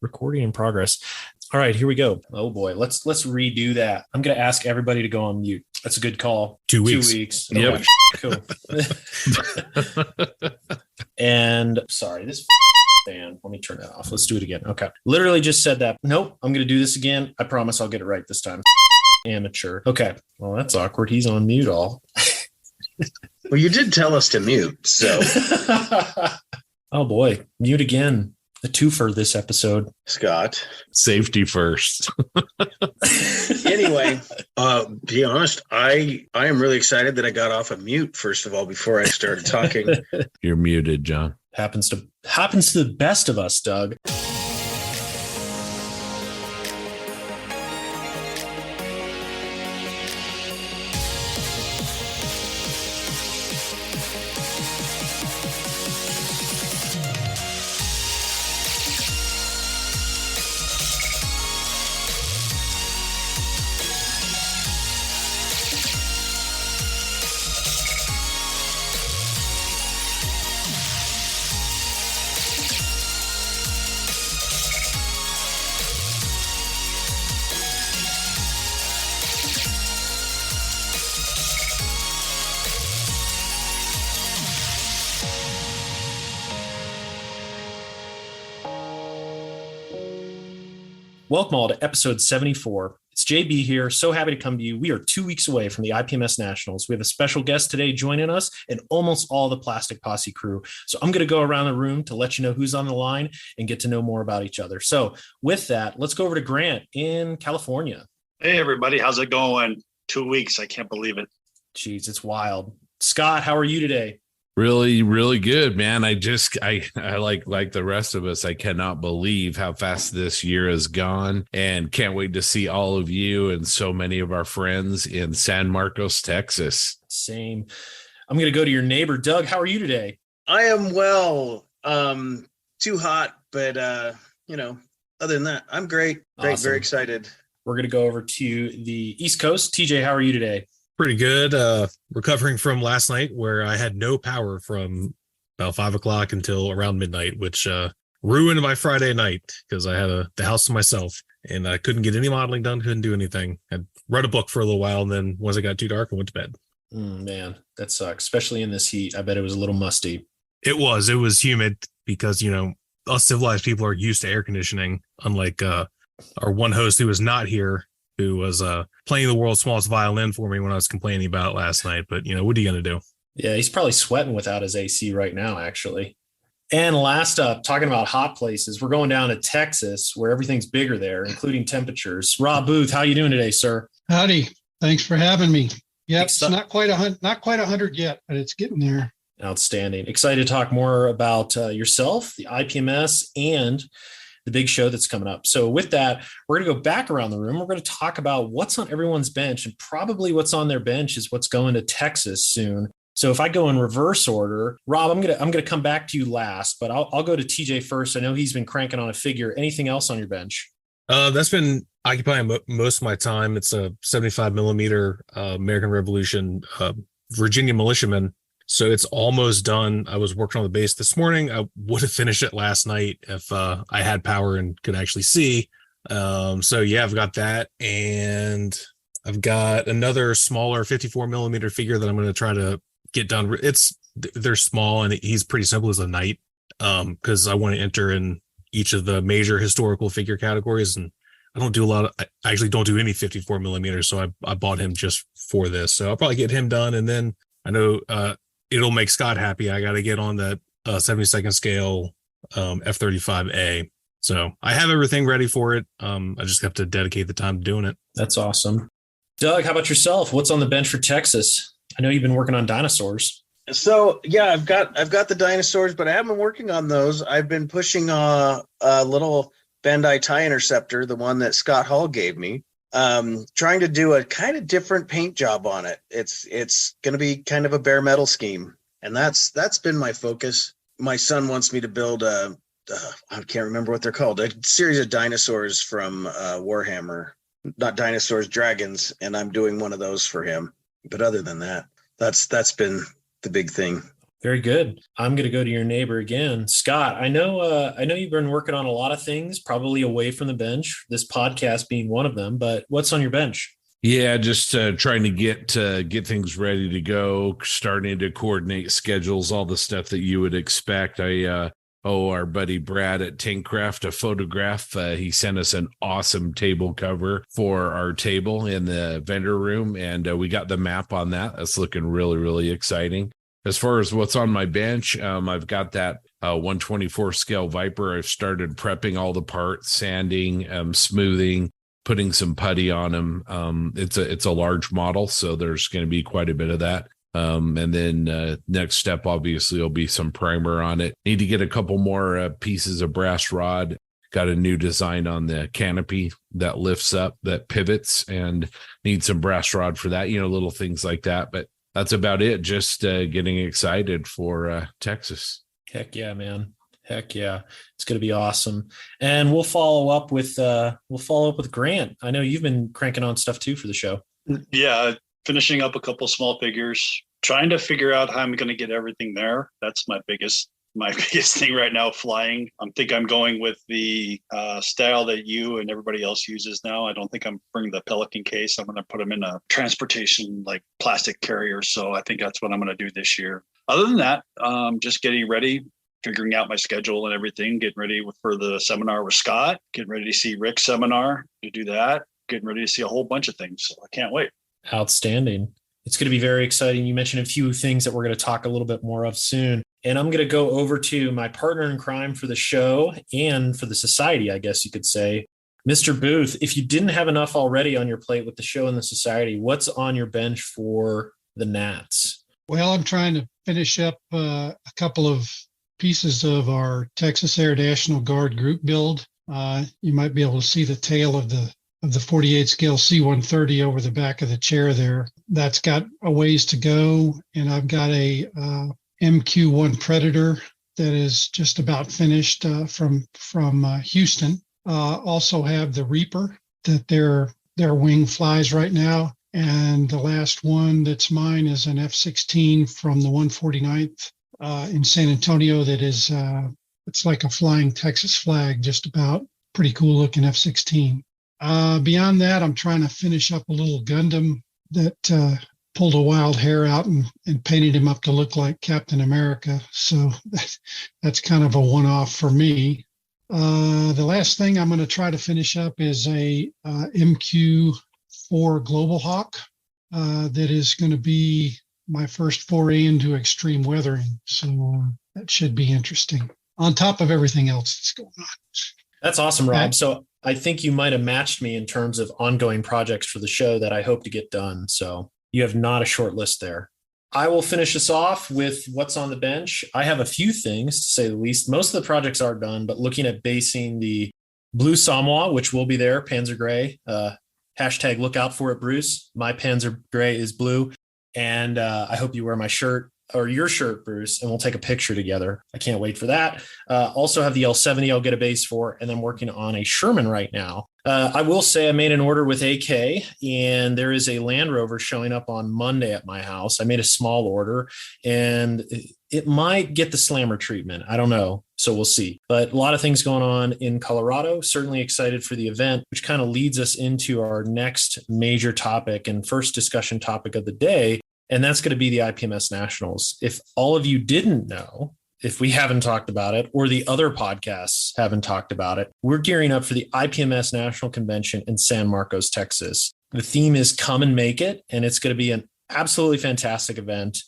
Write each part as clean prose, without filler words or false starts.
Recording in progress. All right, here we go. Oh boy, let's redo that. I'm going to ask everybody to go on mute. That's a good call. 2 weeks. 2 weeks. Yep. Oh, cool. And sorry, this fan. Let me turn that off. Let's do it again. Okay. Literally just said that. Nope. I'm going to do this again. I promise I'll get it right this time. Amateur. Okay. Well, that's awkward. He's on mute all. Well, you did tell us to mute, so. Oh boy, mute again. A twofer this episode. Scott. Safety first. Anyway, be honest, I am really excited that I got off of mute, first of all, before I started talking. You're muted, John. Happens to the best of us, Doug. Welcome all to episode 74. It's JB here. So happy to come to you. We are 2 weeks away from the IPMS Nationals. We have a special guest today joining us and almost all the Plastic Posse crew. So I'm going to go around the room to let you know who's on the line and get to know more about each other. So with that, let's go over to Grant in California. Hey, everybody. How's it going? 2 weeks. I can't believe it. Jeez, it's wild. Scott, how are you today? Really, really good, man. I like the rest of us. I cannot believe how fast this year has gone and can't wait to see all of you and so many of our friends in San Marcos, Texas. Same. I'm going to go to your neighbor, Doug. How are you today? I am well. Too hot, but other than that, I'm great. Great, Awesome. Very excited. We're going to go over to the East Coast. TJ, how are you today? Pretty good. Recovering from last night where I had no power from about 5 o'clock until around midnight, which ruined my Friday night because I had the house to myself and I couldn't get any modeling done, couldn't do anything. I read a book for a little while and then once it got too dark, I went to bed. Man, that sucks, especially in this heat. I bet it was a little musty. It was humid because, us civilized people are used to air conditioning, unlike our one host who was not here, who was playing the world's smallest violin for me when I was complaining about it last night. But, what are you going to do? Yeah, he's probably sweating without his AC right now, actually. And last up, talking about hot places, we're going down to Texas where everything's bigger there, including temperatures. Rob Booth, how you doing today, sir? Howdy. Thanks for having me. Yep, it's not quite 100 yet, but it's getting there. Outstanding. Excited to talk more about yourself, the IPMS, and the big show that's coming up. So with that, we're going to go back around the room. We're going to talk about what's on everyone's bench, and probably what's on their bench is what's going to Texas soon. So if I go in reverse order, Rob, I'm going to come back to you last, but I'll go to TJ first. I know he's been cranking on a figure. Anything else on your bench? That's been occupying most of my time. It's a 75 millimeter American Revolution Virginia militiaman. So it's almost done. I was working on the base this morning. I would have finished it last night if I had power and could actually see. So yeah, I've got that. And I've got another smaller 54 millimeter figure that I'm going to try to get done. They're small and he's pretty simple as a knight. Cause I want to enter in each of the major historical figure categories. And I actually don't do any 54 millimeters. So I bought him just for this. So I'll probably get him done. And then I know, it'll make Scott happy. I got to get on that 72nd scale F-35A. So I have everything ready for it. I just have to dedicate the time to doing it. That's awesome. Doug, how about yourself? What's on the bench for Texas? I know you've been working on dinosaurs. So yeah, I've got the dinosaurs, but I haven't been working on those. I've been pushing a little Bandai tie interceptor, the one that Scott Hall gave me. Trying to do a kind of different paint job on it. It's going to be kind of a bare metal scheme. And that's been my focus. My son wants me to build I can't remember what they're called, a series of dinosaurs from Warhammer, not dinosaurs, dragons. And I'm doing one of those for him. But other than that, that's been the big thing. Very good. I'm going to go to your neighbor again, Scott. I know you've been working on a lot of things, probably away from the bench. This podcast being one of them. But what's on your bench? Yeah, just trying to get things ready to go, starting to coordinate schedules, all the stuff that you would expect. I owe our buddy Brad at Tankcraft a photograph. He sent us an awesome table cover for our table in the vendor room, and we got the map on that. That's looking really, really exciting. As far as what's on my bench, I've got that 124 scale Viper. I've started prepping all the parts, sanding, smoothing, putting some putty on them. It's a large model, so there's going to be quite a bit of that. And then next step, obviously, will be some primer on it. Need to get a couple more pieces of brass rod. Got a new design on the canopy that lifts up, that pivots, and need some brass rod for that, little things like that. But that's about it. Just getting excited for Texas. Heck yeah, man. Heck yeah. It's going to be awesome. And we'll follow up with Grant. I know you've been cranking on stuff too for the show. Yeah. Finishing up a couple small figures, trying to figure out how I'm going to get everything there. That's my biggest thing right now, flying. I'm going with the style that you and everybody else uses now. I don't think I'm bringing the Pelican case. I'm going to put them in a transportation like plastic carrier. So I think that's what I'm going to do this year. Other than that, just getting ready, figuring out my schedule and everything, getting ready for the seminar with Scott, getting ready to see Rick's seminar to do that, getting ready to see a whole bunch of things. So I can't wait. Outstanding. It's going to be very exciting. You mentioned a few things that we're going to talk a little bit more of soon. And I'm going to go over to my partner in crime for the show and for the society, I guess you could say. Mr. Booth, if you didn't have enough already on your plate with the show and the society, what's on your bench for the Nats? Well, I'm trying to finish up a couple of pieces of our Texas Air National Guard group build. You might be able to see the tail of the 48 scale C-130 over the back of the chair there. That's got a ways to go. And I've got a MQ-1 Predator that is just about finished from Houston. Also have the Reaper that their wing flies right now. And the last one that's mine is an F-16 from the 149th in San Antonio that is, it's like a flying Texas flag, just about. Pretty cool looking F-16. Beyond that, I'm trying to finish up a little Gundam that pulled a wild hair out and painted him up to look like Captain America. So that's kind of a one-off for me. The last thing I'm going to try to finish up is a MQ-4 Global Hawk that is going to be my first foray into extreme weathering. So that should be interesting on top of everything else that's going on. That's awesome, Rob. So I think you might have matched me in terms of ongoing projects for the show that I hope to get done. So you have not a short list there. I will finish this off with what's on the bench. I have a few things, to say the least. Most of the projects are done, but looking at basing the blue Samoa, which will be there, Panzer Gray. Hashtag look out for it, Bruce. My Panzer Gray is blue. And I hope you wear my shirt or your shirt, Bruce, and we'll take a picture together. I can't wait for that. Also have the L70 I'll get a base for, and I'm working on a Sherman right now. I will say I made an order with AK, and there is a Land Rover showing up on Monday at my house. I made a small order, and it might get the slammer treatment. I don't know. So we'll see. But a lot of things going on in Colorado. Certainly excited for the event, which kind of leads us into our next major topic and first discussion topic of the day. And that's going to be the IPMS Nationals. If all of you didn't know, if we haven't talked about it or the other podcasts haven't talked about it, we're gearing up for the IPMS National Convention in San Marcos, Texas. The theme is Come and Make It, and it's going to be an absolutely fantastic event.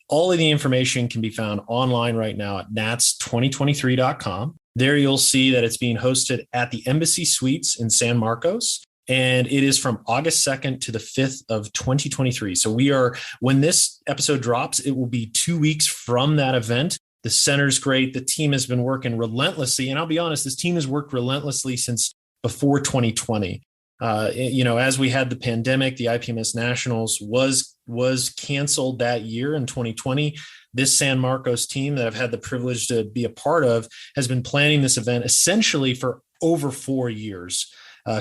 All of the information can be found online right now at nats2023.com. There you'll see that it's being hosted at the Embassy Suites in San Marcos. And it is from August 2nd to the 5th of 2023. So when this episode drops, it will be 2 weeks from that event. The center's great. The team has been working relentlessly. And I'll be honest, this team has worked relentlessly since before 2020. As we had the pandemic, the IPMS Nationals was canceled that year in 2020. This San Marcos team that I've had the privilege to be a part of has been planning this event essentially for over 4 years.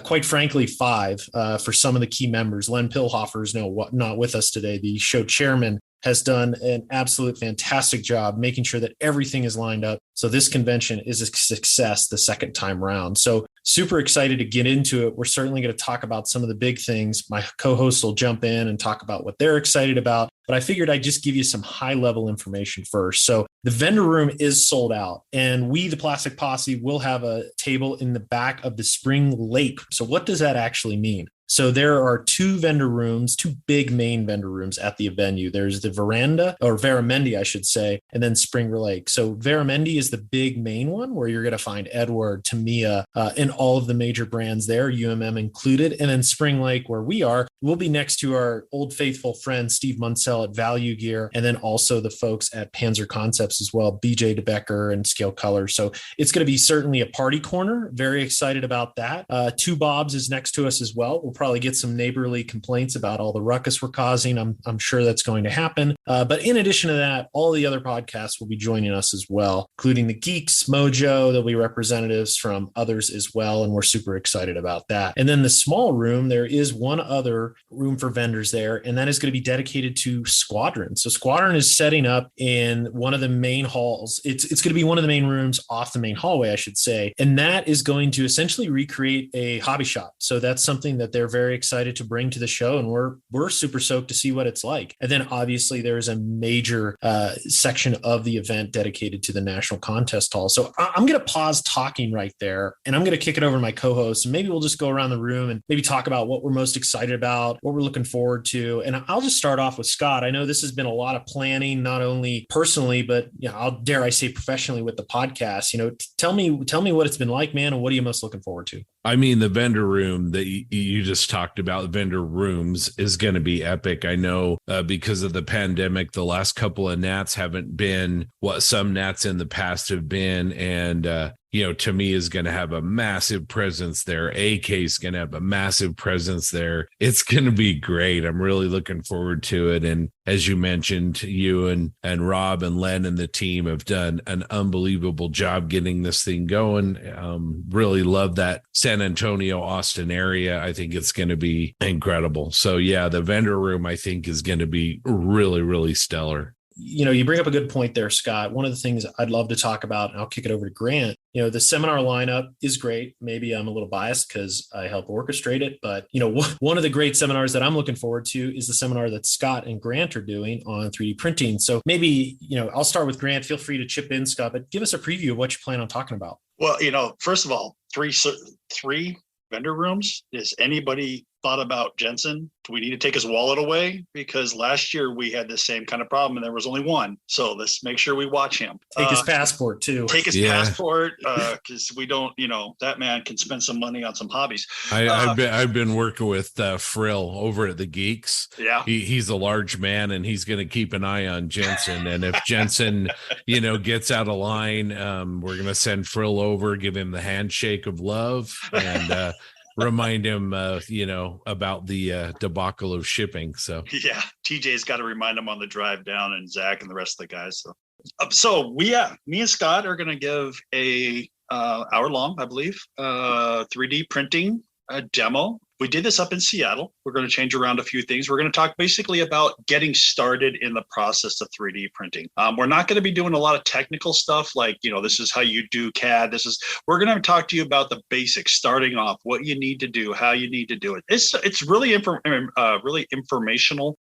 Quite frankly, 5 for some of the key members. Len Pilhofer is not with us today, the show chairman. has done an absolute fantastic job making sure that everything is lined up. So this convention is a success the second time round. So super excited to get into it. We're certainly going to talk about some of the big things. My co-hosts will jump in and talk about what they're excited about, but I figured I'd just give you some high level information first. So the vendor room is sold out, and we, the Plastic Posse, will have a table in the back of the Spring Lake. So what does that actually mean? So there are two big main vendor rooms at the venue. There's the veranda, or Veramendi, I should say, and then Spring Lake. So Veramendi is the big main one where you're going to find Edward, Tamiya, and all of the major brands there, UMM included. And then Spring Lake, where we are, we'll be next to our old faithful friend, Steve Munsell at Value Gear, and then also the folks at Panzer Concepts as well, BJ DeBecker and Scale Color. So it's going to be certainly a party corner. Very excited about that. Two Bobs is next to us as well. We'll probably get some neighborly complaints about all the ruckus we're causing. I'm sure that's going to happen. But in addition to that, all the other podcasts will be joining us as well, including the Geeks, Mojo. There'll be representatives from others as well, and we're super excited about that. And then the small room, there is one other room for vendors there, and that is going to be dedicated to Squadron. So Squadron is setting up in one of the main halls. It's going to be one of the main rooms off the main hallway, I should say, and that is going to essentially recreate a hobby shop. So that's something that they're very excited to bring to the show, and we're super stoked to see what it's like. And then obviously there's a major section of the event dedicated to the National Contest Hall. So I'm going to pause talking right there, and I'm going to kick it over to my co-host, and maybe we'll just go around the room and maybe talk about what we're most excited about, what we're looking forward to. And I'll just start off with Scott. I know this has been a lot of planning, not only personally, but dare I say professionally with the podcast. Tell me what it's been like, man, and what are you most looking forward to? I mean, the vendor room that you just talked about, vendor rooms, is going to be epic. I know because of the pandemic, the last couple of Nats haven't been what some Nats in the past have been. And, to me is going to have a massive presence there. AK is going to have a massive presence there. It's going to be great. I'm really looking forward to it. And as you mentioned, you and Rob and Len and the team have done an unbelievable job getting this thing going. Really love that San Antonio, Austin area. I think it's going to be incredible. So yeah, the vendor room, I think, is going to be really, really stellar. You bring up a good point there, Scott. One of the things I'd love to talk about, and I'll kick it over to Grant, the seminar lineup is great. Maybe I'm a little biased because I help orchestrate it, but one of the great seminars that I'm looking forward to is the seminar that Scott and Grant are doing on 3D printing. So maybe, I'll start with Grant. Feel free to chip in, Scott, but give us a preview of what you plan on talking about. Well, first of all, three vendor rooms. Is anybody thought about Jensen? Do we need to take his wallet away? Because last year we had the same kind of problem and there was only one. So let's make sure we watch him. Take his passport too. Take his passport, because we don't, that man can spend some money on some hobbies. I've been working with Frill over at the Geeks. Yeah, he's a large man and he's going to keep an eye on Jensen. And if Jensen, gets out of line, we're going to send Frill over, give him the handshake of love, and remind him, about the debacle of shipping. So yeah, TJ's got to remind him on the drive down, and Zach and the rest of the guys. So me and Scott are going to give a hour long, I believe, 3D printing demo. We did this up in Seattle. We're going to change around a few things. We're going to talk basically about getting started in the process of 3D printing. We're not going to be doing a lot of technical stuff like, this is how you do CAD. We're going to talk to you about the basics, starting off, what you need to do, how you need to do it. It's really really informational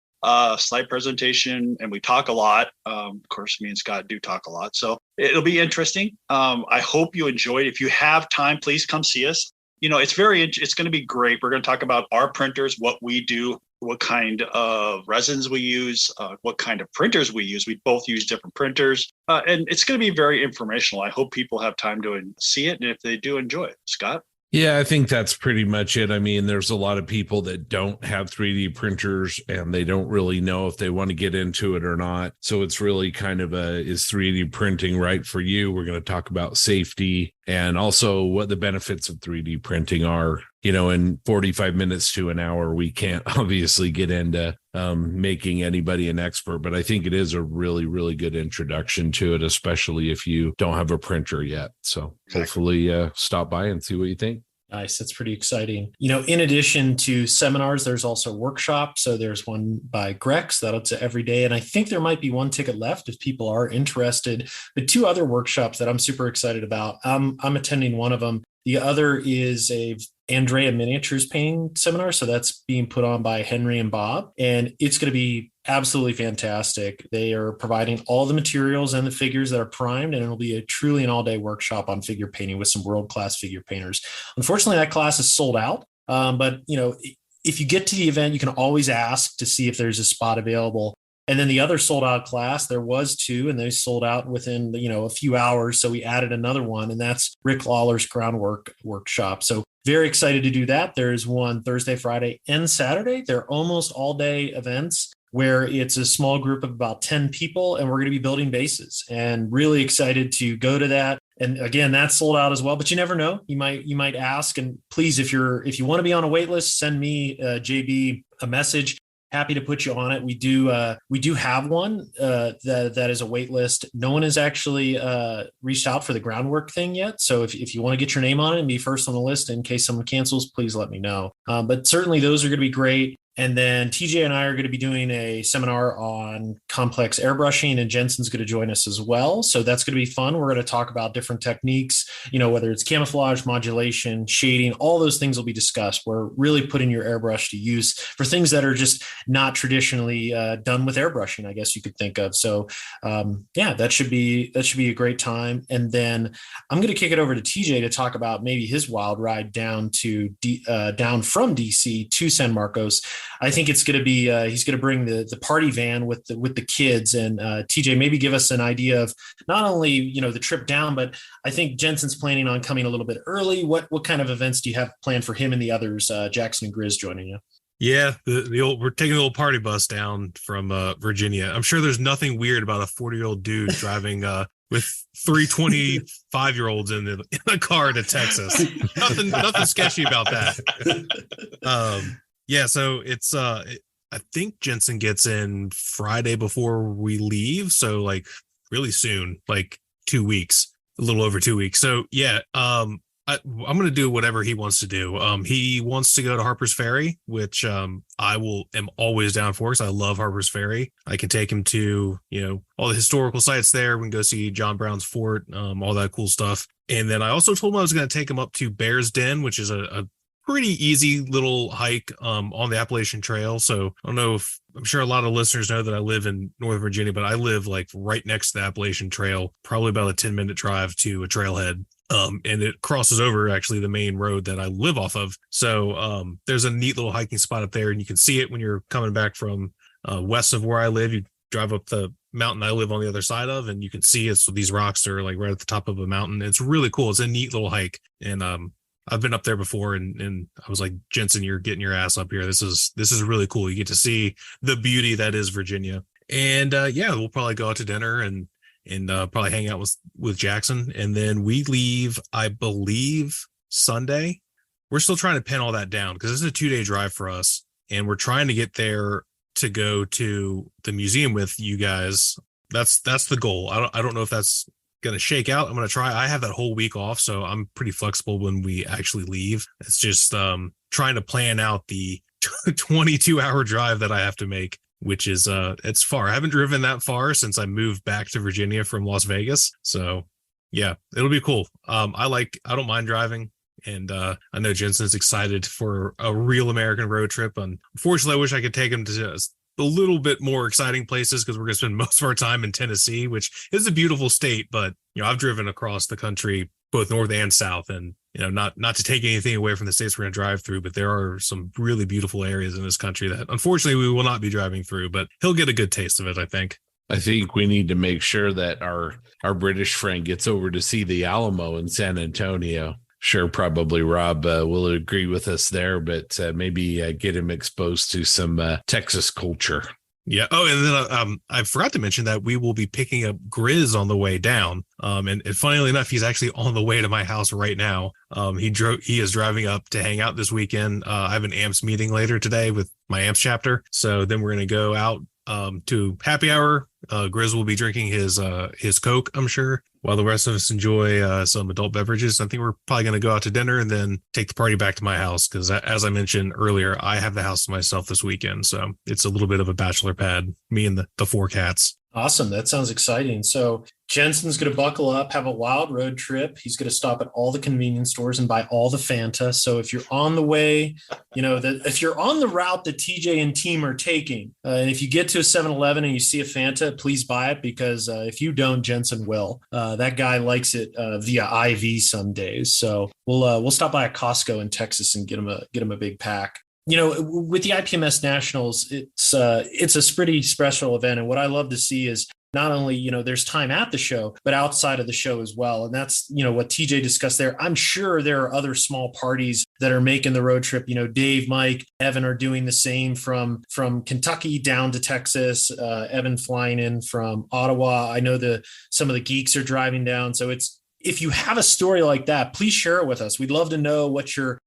slide presentation, and we talk a lot. Of course, me and Scott do talk a lot, so it'll be interesting. I hope you enjoy it. If you have time, please come see us. It's going to be great. We're going to talk about our printers, what we do, what kind of resins we use, what kind of printers we use. We both use different printers, and it's going to be very informational. I hope people have time to see it, and if they do, enjoy it. Scott? Yeah, I think that's pretty much it. I mean, there's a lot of people that don't have 3D printers and they don't really know if they want to get into it or not. So it's really kind of is 3D printing right for you? We're going to talk about safety and also what the benefits of 3D printing are. In 45 minutes to an hour, we can't obviously get into making anybody an expert, but I think it is a really, really good introduction to it, especially if you don't have a printer yet. So hopefully stop by and see what you think. Nice. That's pretty exciting. In addition to seminars, there's also workshops. So there's one by Grex that's every day. And I think there might be one ticket left if people are interested. But two other workshops that I'm super excited about. I'm attending one of them. The other is a Andrea miniatures painting seminar. So that's being put on by Henry and Bob. And it's going to be absolutely fantastic. They are providing all the materials and the figures that are primed, and it'll be truly an all-day workshop on figure painting with some world-class figure painters. Unfortunately, that class is sold out. But if you get to the event, you can always ask to see if there's a spot available. And then the other sold out class, there was two, and they sold out within a few hours. So we added another one, and that's Rick Lawler's groundwork workshop. So very excited to do that. There's one Thursday, Friday, and Saturday. They're almost all day events where it's a small group of about 10 people, and we're going to be building bases, and really excited to go to that. And again, that's sold out as well, but you never know. You might ask, and please, if you want to be on a wait list, send me, JB, a message. Happy to put you on it. We do have one that is a wait list. No one has actually reached out for the groundwork thing yet. So if you want to get your name on it and be first on the list in case someone cancels, please let me know. But certainly those are going to be great. And then TJ and I are going to be doing a seminar on complex airbrushing, and Jensen's going to join us as well. So that's going to be fun. We're going to talk about different techniques, whether it's camouflage, modulation, shading, all those things will be discussed. We're really putting your airbrush to use for things that are just not traditionally done with airbrushing, I guess you could think of. So that should be a great time. And then I'm going to kick it over to TJ to talk about maybe his wild ride down from DC to San Marcos. I think it's going to be he's going to bring the party van with the kids, and TJ, maybe give us an idea of not only the trip down, but I think Jensen's planning on coming a little bit early. What kind of events do you have planned for him and the others? Jackson and Grizz joining you. Yeah, we're taking the old party bus down from Virginia. I'm sure there's nothing weird about a 40-year-old dude driving with 3 25-year-olds in the car to Texas. Nothing sketchy about that. Yeah, so it's I think Jensen gets in Friday before we leave, so like really soon, like 2 weeks, a little over 2 weeks. So yeah, I'm going to do whatever he wants to do. He wants to go to Harper's Ferry, which am always down for, because I love Harper's Ferry. I can take him to all the historical sites there. We can go see John Brown's fort, all that cool stuff. And then I also told him I was going to take him up to Bear's Den, which is a pretty easy little hike on the Appalachian Trail. So I don't know if I'm sure a lot of listeners know that I live in Northern Virginia, but I live like right next to the Appalachian Trail, probably about a 10-minute drive to a trailhead. And it crosses over actually the main road that I live off of. So there's a neat little hiking spot up there, and you can see it when you're coming back from west of where I live. You drive up the mountain I live on the other side of, and you can see it's these rocks are like right at the top of a mountain. It's really cool. It's a neat little hike. And I've been up there before, and I was like, Jensen, you're getting your ass up here. This is really cool. You get to see the beauty that is Virginia. And we'll probably go out to dinner and probably hang out with Jackson. And then we leave, I believe, Sunday. We're still trying to pin all that down because this is a 2-day drive for us. And we're trying to get there to go to the museum with you guys. That's the goal. I don't know if that's going to shake out. I'm going to try. I have that whole week off, so I'm pretty flexible when we actually leave. It's just trying to plan out the 22-hour drive that I have to make, which is it's far. I haven't driven that far since I moved back to Virginia from Las Vegas. So yeah, it'll be cool. I don't mind driving, and I know Jensen's excited for a real American road trip. And unfortunately, I wish I could take him to a little bit more exciting places, because we're going to spend most of our time in Tennessee, which is a beautiful state. But I've driven across the country, both north and south, and not to take anything away from the states we're going to drive through, but there are some really beautiful areas in this country that unfortunately we will not be driving through, but he'll get a good taste of it, I think. I think we need to make sure that our British friend gets over to see the Alamo in San Antonio. Sure, probably Rob will agree with us there, but maybe get him exposed to some Texas culture. Yeah. Oh, and then I forgot to mention that we will be picking up Grizz on the way down. And funnily enough, he's actually on the way to my house right now. He is driving up to hang out this weekend. I have an AMPS meeting later today with my AMPS chapter. So then we're going to go out to happy hour. Grizz will be drinking his Coke, I'm sure, while the rest of us enjoy some adult beverages. I think we're probably going to go out to dinner and then take the party back to my house because, as I mentioned earlier, I have the house to myself this weekend. So it's a little bit of a bachelor pad, me and the four cats. Awesome. That sounds exciting. So Jensen's going to buckle up, have a wild road trip. He's going to stop at all the convenience stores and buy all the Fanta. So if you're on the way, if you're on the route that TJ and team are taking, and if you get to a 7-Eleven and you see a Fanta, please buy it because if you don't, Jensen will. That guy likes it via IV some days. So we'll stop by a Costco in Texas and get him a big pack. With the IPMS Nationals, it's a pretty special event. And what I love to see is not only, there's time at the show, but outside of the show as well. And that's, what TJ discussed there. I'm sure there are other small parties that are making the road trip. Dave, Mike, Evan are doing the same from Kentucky down to Texas. Evan flying in from Ottawa. I know some of the geeks are driving down. So if you have a story like that, please share it with us. We'd love to know what your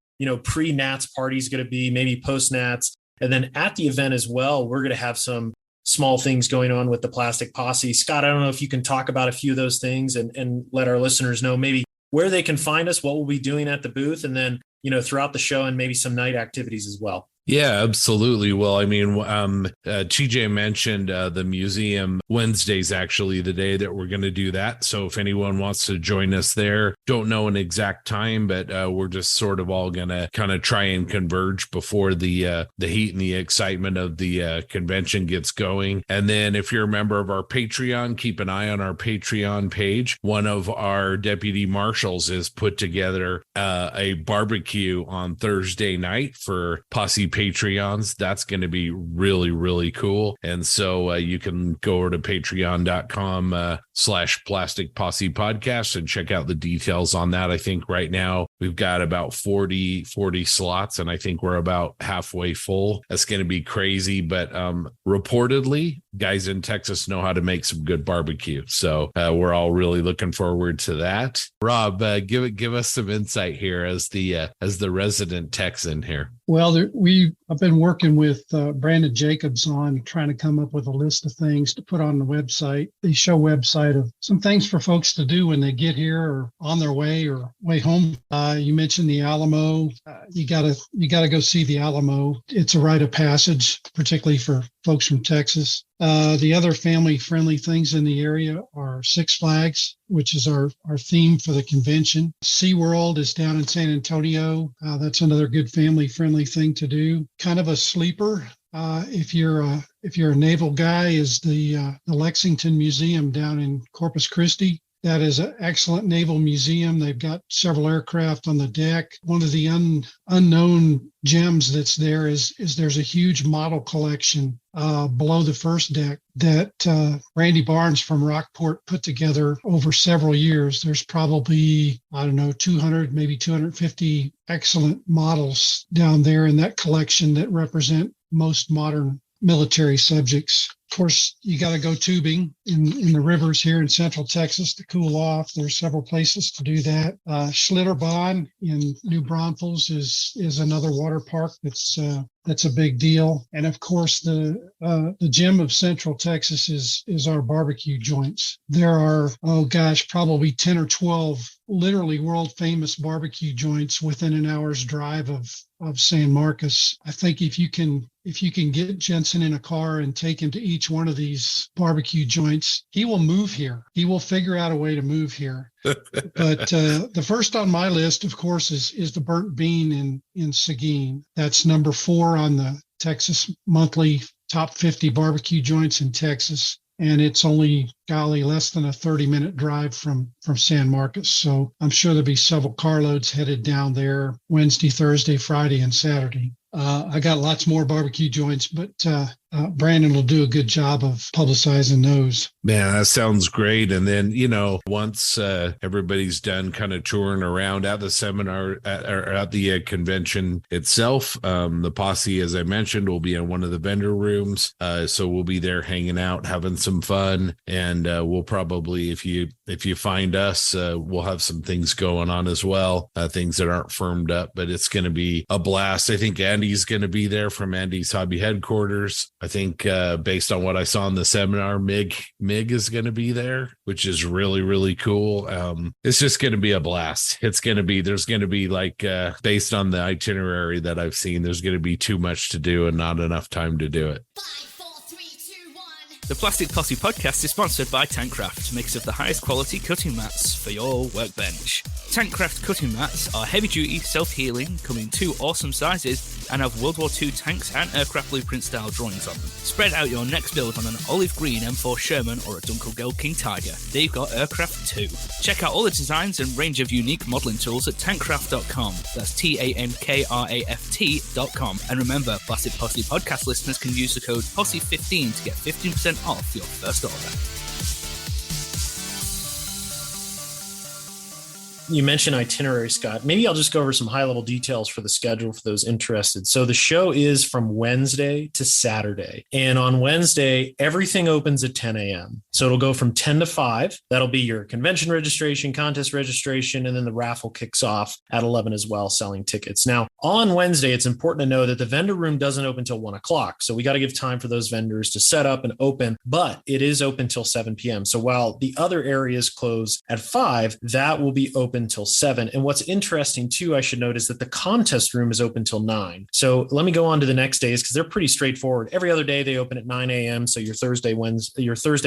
pre-Nats party is going to be, maybe post-Nats. And then at the event as well, we're going to have some small things going on with the Plastic Posse. Scott, I don't know if you can talk about a few of those things and let our listeners know maybe where they can find us, what we'll be doing at the booth, and then, throughout the show and maybe some night activities as well. Yeah, absolutely. Well, I mean, TJ mentioned the museum. Wednesday's actually the day that we're going to do that. So if anyone wants to join us there, don't know an exact time, but we're just sort of all going to kind of try and converge before the heat and the excitement of the convention gets going. And then if you're a member of our Patreon, keep an eye on our Patreon page. One of our deputy marshals has put together a barbecue on Thursday night for Posse Patreons. That's going to be really, really cool. And so you can go over to patreon.com/Plastic Posse Podcast and check out the details on that. I think right now we've got about 40 slots, and I think we're about halfway full. That's going to be crazy. But reportedly, guys in Texas know how to make some good barbecue. So we're all really looking forward to that. Rob, give us some insight here as the resident Texan here. Well, I've been working with Brandon Jacobs on trying to come up with a list of things to put on the website, the show website, of some things for folks to do when they get here or on their way or way home. You mentioned the Alamo. You gotta go see the Alamo. It's a rite of passage, particularly for folks from Texas. The other family-friendly things in the area are Six Flags, which is our theme for the convention. SeaWorld is down in San Antonio. That's another good family-friendly thing to do. Kind of a sleeper, if you're a naval guy, is the Lexington Museum down in Corpus Christi. That is an excellent naval museum. They've got several aircraft on the deck. One of the unknown gems that's there is there's a huge model collection below the first deck that Randy Barnes from Rockport put together over several years. There's probably, 200, maybe 250 excellent models down there in that collection that represent most modern military subjects. Of course, you got to go tubing in the rivers here in Central Texas to cool off. There's several places to do that. Schlitterbahn in New Braunfels is another water park that's a big deal. And of course, the gem of Central Texas is our barbecue joints. There are, probably 10 or 12 literally world famous barbecue joints within an hour's drive of San Marcos. I think if you can get Jensen in a car and take him to each one of these barbecue joints, he will move here. He will figure out a way to move here. But the first on my list, of course, is the Burnt Bean in Seguin. That's number 4 on the Texas Monthly Top 50 Barbecue Joints in Texas. And it's only, less than a 30-minute drive from San Marcos. So I'm sure there'll be several carloads headed down there Wednesday, Thursday, Friday, and Saturday. I got lots more barbecue joints, but Brandon will do a good job of publicizing those. Man, that sounds great. And then, once everybody's done kind of touring around at the seminar or at the convention itself, the posse, as I mentioned, will be in one of the vendor rooms. So we'll be there hanging out, having some fun. And we'll probably, if you find us, we'll have some things going on as well, things that aren't firmed up, but it's going to be a blast. I think Andy's going to be there from Andy's Hobby Headquarters. I think based on what I saw in the seminar, MIG is going to be there, which is really, really cool. It's just going to be a blast. There's going to be like, based on the itinerary that I've seen, there's going to be too much to do and not enough time to do it. 5, 4, 3, 2, 1. The Plastic Posse podcast is sponsored by Tankcraft, makers of the highest quality cutting mats for your workbench. Tankcraft cutting mats are heavy-duty, self-healing, come in 2 awesome sizes, and have World War II tanks and aircraft blueprint-style drawings on them. Spread out your next build on an olive green M4 Sherman or a Dunkelgelb King Tiger. They've got aircraft too. Check out all the designs and range of unique modelling tools at tankcraft.com. That's TANKRAFT.com. And remember, Plastic Posse podcast listeners can use the code POSSE15 to get 15% off your first order. You mentioned itinerary, Scott. Maybe I'll just go over some high-level details for the schedule for those interested. So the show is from Wednesday to Saturday. And on Wednesday, everything opens at 10 a.m. So it'll go from 10 to 5. That'll be your convention registration, contest registration, and then the raffle kicks off at 11 as well, selling tickets. Now, on Wednesday, it's important to know that the vendor room doesn't open until 1 o'clock. So we got to give time for those vendors to set up and open, but it is open till 7 p.m. So while the other areas close at 5, that will be open till 7. And what's interesting too, I should note, is that the contest room is open till 9. So let me go on to the next days because they're pretty straightforward. Every other day they open at 9 a.m. So your Thursday,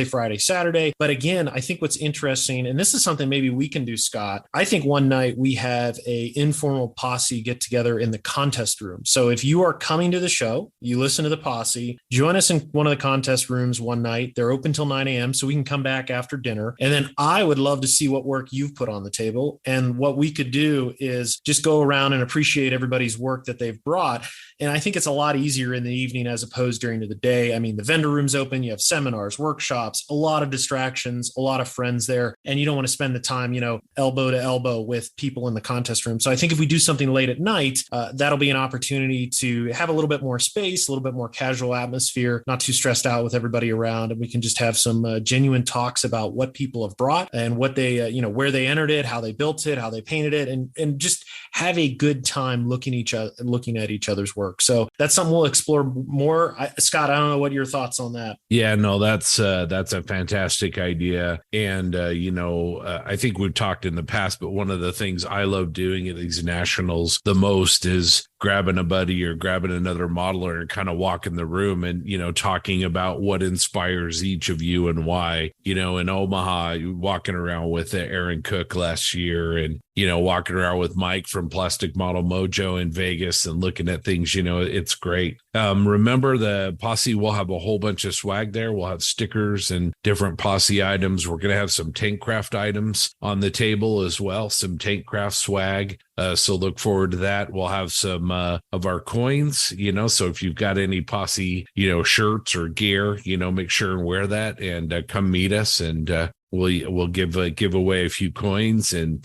Friday, Saturday. But again, I think what's interesting, and this is something maybe we can do, Scott, I think one night we have a informal posse get together in the contest room. So if you are coming to the show, you listen to the posse, join us in one of the contest rooms one night. They're open till 9 a.m. So we can come back after dinner. And then I would love to see what work you've put on the table. And what we could do is just go around and appreciate everybody's work that they've brought. And I think it's a lot easier in the evening as opposed during the day. I mean, the vendor room's open, you have seminars, workshops, a lot of distractions, a lot of friends there, and you don't want to spend the time, elbow to elbow with people in the contest room. So I think if we do something late at night, that'll be an opportunity to have a little bit more space, a little bit more casual atmosphere, not too stressed out with everybody around. And we can just have some genuine talks about what people have brought and what they, where they entered it, how they built it, how they painted it, and just have a good time looking at each other's work. So that's something we'll explore more. Scott, I don't know what your thoughts on that. Yeah, no, that's a fantastic idea. And, I think we've talked in the past, but one of the things I love doing at these nationals the most is grabbing a buddy or grabbing another modeler and kind of walking the room and, talking about what inspires each of you and why. In Omaha, walking around with Aaron Cook last year and, walking around with Mike from Plastic Model Mojo in Vegas and looking at things, it's great. Remember, the posse will have a whole bunch of swag there. We'll have stickers and different posse items. We're going to have some Tankcraft items on the table as well, some Tankcraft swag. So look forward to that. We'll have some of our coins, so if you've got any posse, shirts or gear, make sure and wear that and come meet us and we'll give away a few coins and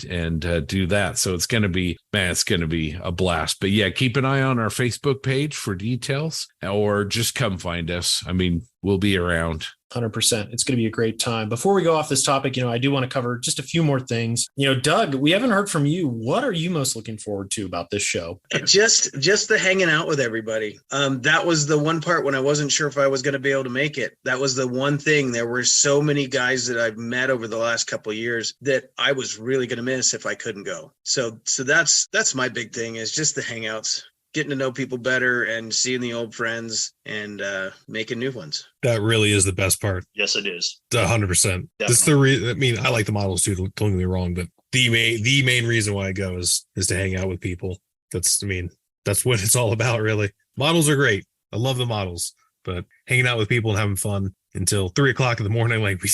do that. So it's going to be a blast. But yeah, keep an eye on our Facebook page for details or just come find us. I mean, we'll be around. 100%. It's going to be a great time. Before we go off this topic, I do want to cover just a few more things. Doug, we haven't heard from you. What are you most looking forward to about this show? Just the hanging out with everybody. That was the one part when I wasn't sure if I was going to be able to make it. That was the one thing. There were so many guys that I've met over the last couple of years that I was really going to miss if I couldn't go. So that's my big thing, is just the hangouts, getting to know people better and seeing the old friends and making new ones. That really is the best part. Yes, it is. 100%. That's the reason. I like the models too, don't get me wrong, but the main reason why I go is to hang out with people. That's what it's all about, really. Models are great. I love the models, but hanging out with people and having fun until 3:00 in the morning, like we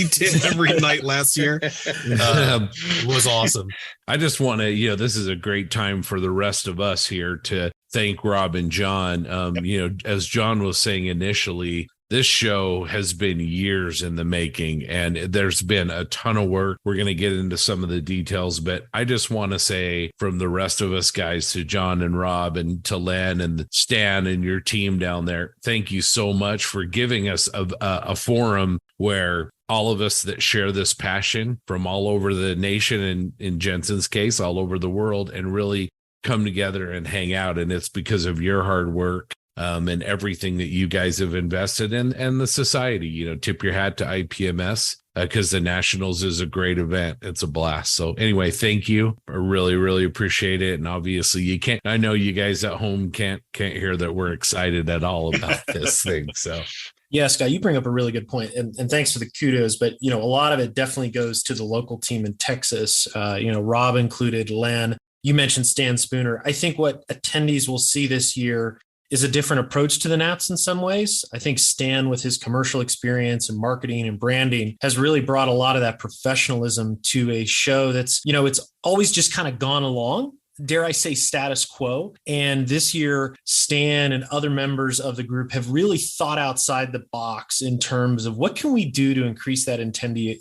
did every night last year, was awesome. I just want to, this is a great time for the rest of us here to thank Rob and John. As John was saying initially, this show has been years in the making and there's been a ton of work. We're going to get into some of the details, but I just want to say from the rest of us guys to John and Rob and to Len and Stan and your team down there, thank you so much for giving us a forum where all of us that share this passion from all over the nation and in Jensen's case, all over the world, and really come together and hang out. And it's because of your hard work and everything that you guys have invested in, and the society. Tip your hat to IPMS, because the Nationals is a great event. It's a blast. So anyway, thank you. I really, really appreciate it. And obviously I know you guys at home can't hear that we're excited at all about this thing. So yeah, Scott, you bring up a really good point, and thanks for the kudos. But a lot of it definitely goes to the local team in Texas. Rob included, Len. You mentioned Stan Spooner. I think what attendees will see this year is a different approach to the Nats in some ways. I think Stan, with his commercial experience and marketing and branding, has really brought a lot of that professionalism to a show that's, it's always just kind of gone along, dare I say, status quo. And this year, Stan and other members of the group have really thought outside the box in terms of what can we do to increase that attendee,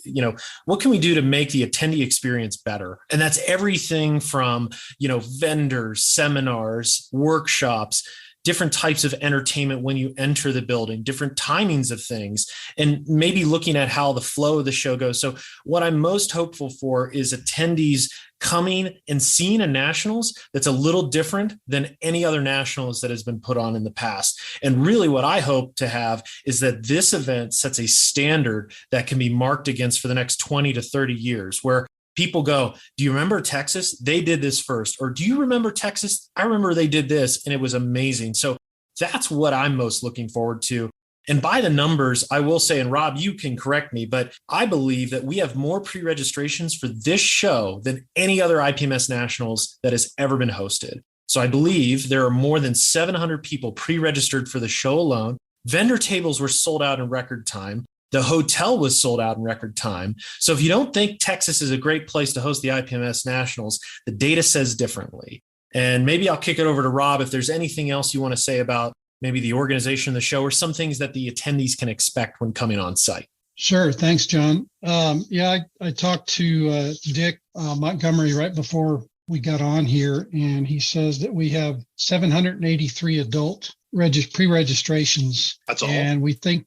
what can we do to make the attendee experience better? And that's everything from, vendors, seminars, workshops, different types of entertainment when you enter the building, different timings of things, and maybe looking at how the flow of the show goes. So what I'm most hopeful for is attendees coming and seeing a Nationals that's a little different than any other Nationals that has been put on in the past. And really what I hope to have is that this event sets a standard that can be marked against for the next 20 to 30 years, where people go, do you remember Texas? They did this first. Or do you remember Texas? I remember they did this and it was amazing. So that's what I'm most looking forward to. And by the numbers, I will say, and Rob, you can correct me, but I believe that we have more pre-registrations for this show than any other IPMS Nationals that has ever been hosted. So I believe there are more than 700 people pre-registered for the show alone. Vendor tables were sold out in record time. The hotel was sold out in record time. So if you don't think Texas is a great place to host the IPMS Nationals, the data says differently. And maybe I'll kick it over to Rob if there's anything else you want to say about maybe the organization of the show or some things that the attendees can expect when coming on site. Sure. Thanks, John. I talked to Dick Montgomery right before we got on here, and he says that we have 783 adult pre-registrations. That's all. And we think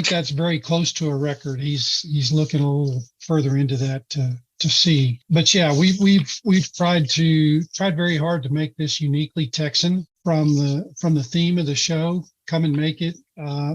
that's very close to a record. He's looking a little further into that to see. But yeah, we've tried very hard to make this uniquely Texan from the theme of the show. Come and make it.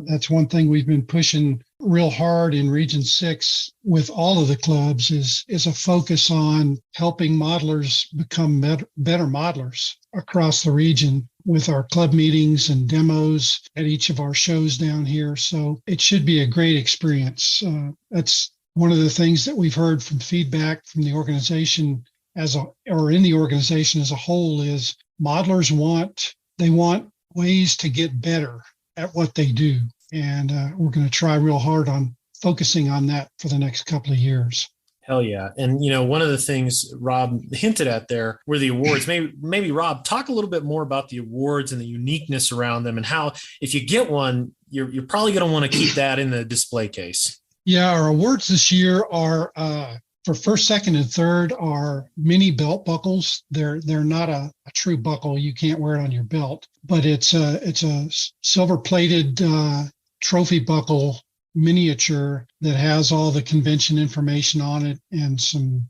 That's one thing we've been pushing real hard in Region 6 with all of the clubs is a focus on helping modelers become better modelers across the region with our club meetings and demos at each of our shows down here. So it should be a great experience. That's one of the things that we've heard from feedback from the organization in the organization as a whole is modelers want ways to get better at what they do. And we're going to try real hard on focusing on that for the next couple of years. Hell yeah. And, one of the things Rob hinted at there were the awards. Maybe Rob, talk a little bit more about the awards and the uniqueness around them and how, if you get one, you're probably going to want to keep that in the display case. Yeah. Our awards this year are for first, second, and third are mini belt buckles. They're not a true buckle. You can't wear it on your belt, but it's a silver plated trophy buckle miniature that has all the convention information on it and some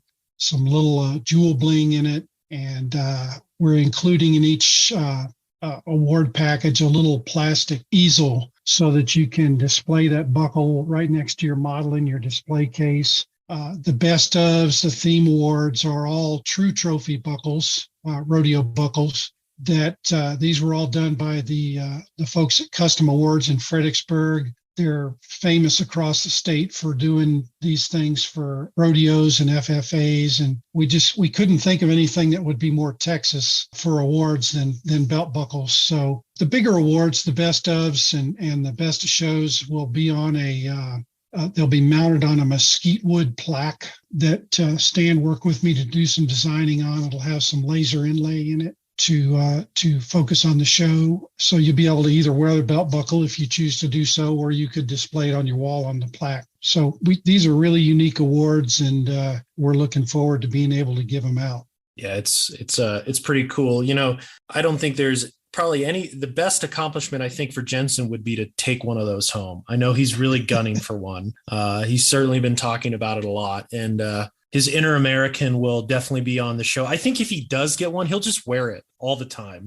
little jewel bling in it. And we're including in each award package a little plastic easel so that you can display that buckle right next to your model in your display case. The best ofs, the theme awards are all true trophy buckles, rodeo buckles. That these were all done by the folks at Custom Awards in Fredericksburg. They're famous across the state for doing these things for rodeos and FFAs, and we couldn't think of anything that would be more Texas for awards than belt buckles. So the bigger awards, the best ofs and the best of shows will be on they'll be mounted on a mesquite wood plaque that Stan worked with me to do some designing on. It'll have some laser inlay in it to focus on the show. So you'll be able to either wear the belt buckle if you choose to do so, or you could display it on your wall on the plaque. So these are really unique awards, and we're looking forward to being able to give them out. Yeah, it's pretty cool. I don't think there's probably the best accomplishment I think for Jensen would be to take one of those home. I know he's really gunning for one. He's certainly been talking about it a lot. And his inner American will definitely be on the show. I think if he does get one, he'll just wear it all the time.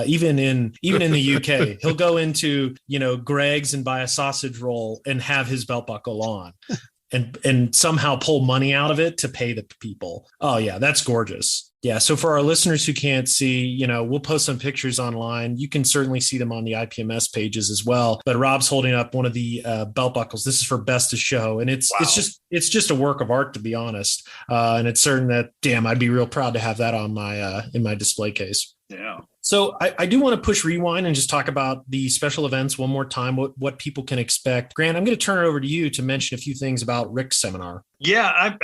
Even in the UK, he'll go into, Greg's and buy a sausage roll and have his belt buckle on and somehow pull money out of it to pay the people. Oh yeah, that's gorgeous. Yeah. So for our listeners who can't see, we'll post some pictures online. You can certainly see them on the IPMS pages as well. But Rob's holding up one of the belt buckles. This is for Best of Show. And it's just a work of art, to be honest. And it's certain that, damn, I'd be real proud to have that on my in my display case. Yeah. So I do want to push rewind and just talk about the special events one more time, what people can expect. Grant, I'm going to turn it over to you to mention a few things about Rick's seminar. Yeah, I'm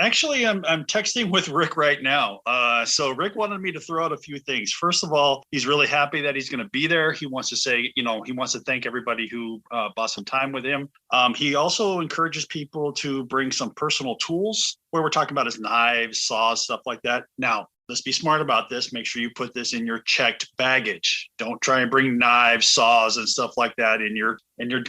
texting with Rick right now. So Rick wanted me to throw out a few things. First of all, he's really happy that he's going to be there. He wants to say, he wants to thank everybody who bought some time with him. He also encourages people to bring some personal tools. Where we're talking about is knives, saws, stuff like that. Now, let's be smart about this. Make sure you put this in your checked baggage. Don't try and bring knives, saws, and stuff like that in your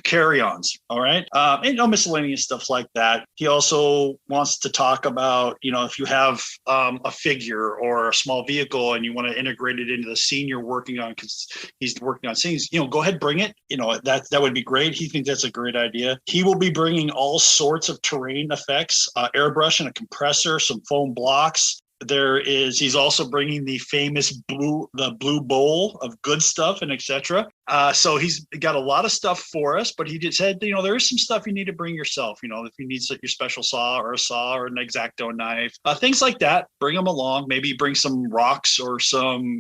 carry-ons. All right. And miscellaneous stuff like that. He also wants to talk about, if you have a figure or a small vehicle and you want to integrate it into the scene you're working on, because he's working on scenes, go ahead, bring it. That would be great. He thinks that's a great idea. He will be bringing all sorts of terrain effects, airbrush and a compressor, some foam blocks. He's also bringing the famous blue bowl of good stuff and etc. So he's got a lot of stuff for us, but he just said, there is some stuff you need to bring yourself, if you need your special saw or an X-Acto knife, things like that, bring them along, maybe bring some rocks or some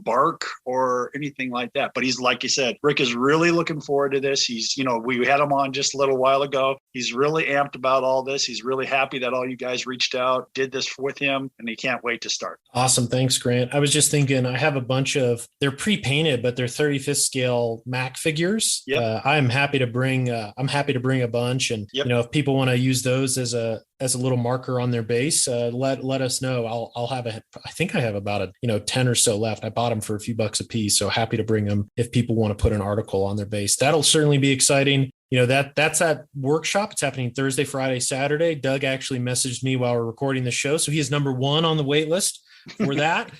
bark or anything like that. But he's, like you said, Rick is really looking forward to this. He's, we had him on just a little while ago. He's really amped about all this. He's really happy that all you guys reached out, did this with him, and he can't wait to start. Awesome. Thanks, Grant. I was just thinking, I have a bunch of, they're pre-painted, but they're 35th scale MAK figures. Yep. I'm happy to bring a bunch. And, yep. If people want to use those as a little marker on their base, let us know. I think I have about 10 or so left. I bought them for a few bucks a piece. So happy to bring them if people want to put an article on their base. That'll certainly be exciting. That's that workshop. It's happening Thursday, Friday, Saturday. Doug actually messaged me while we're recording the show. So he is number 1 on the wait list for that.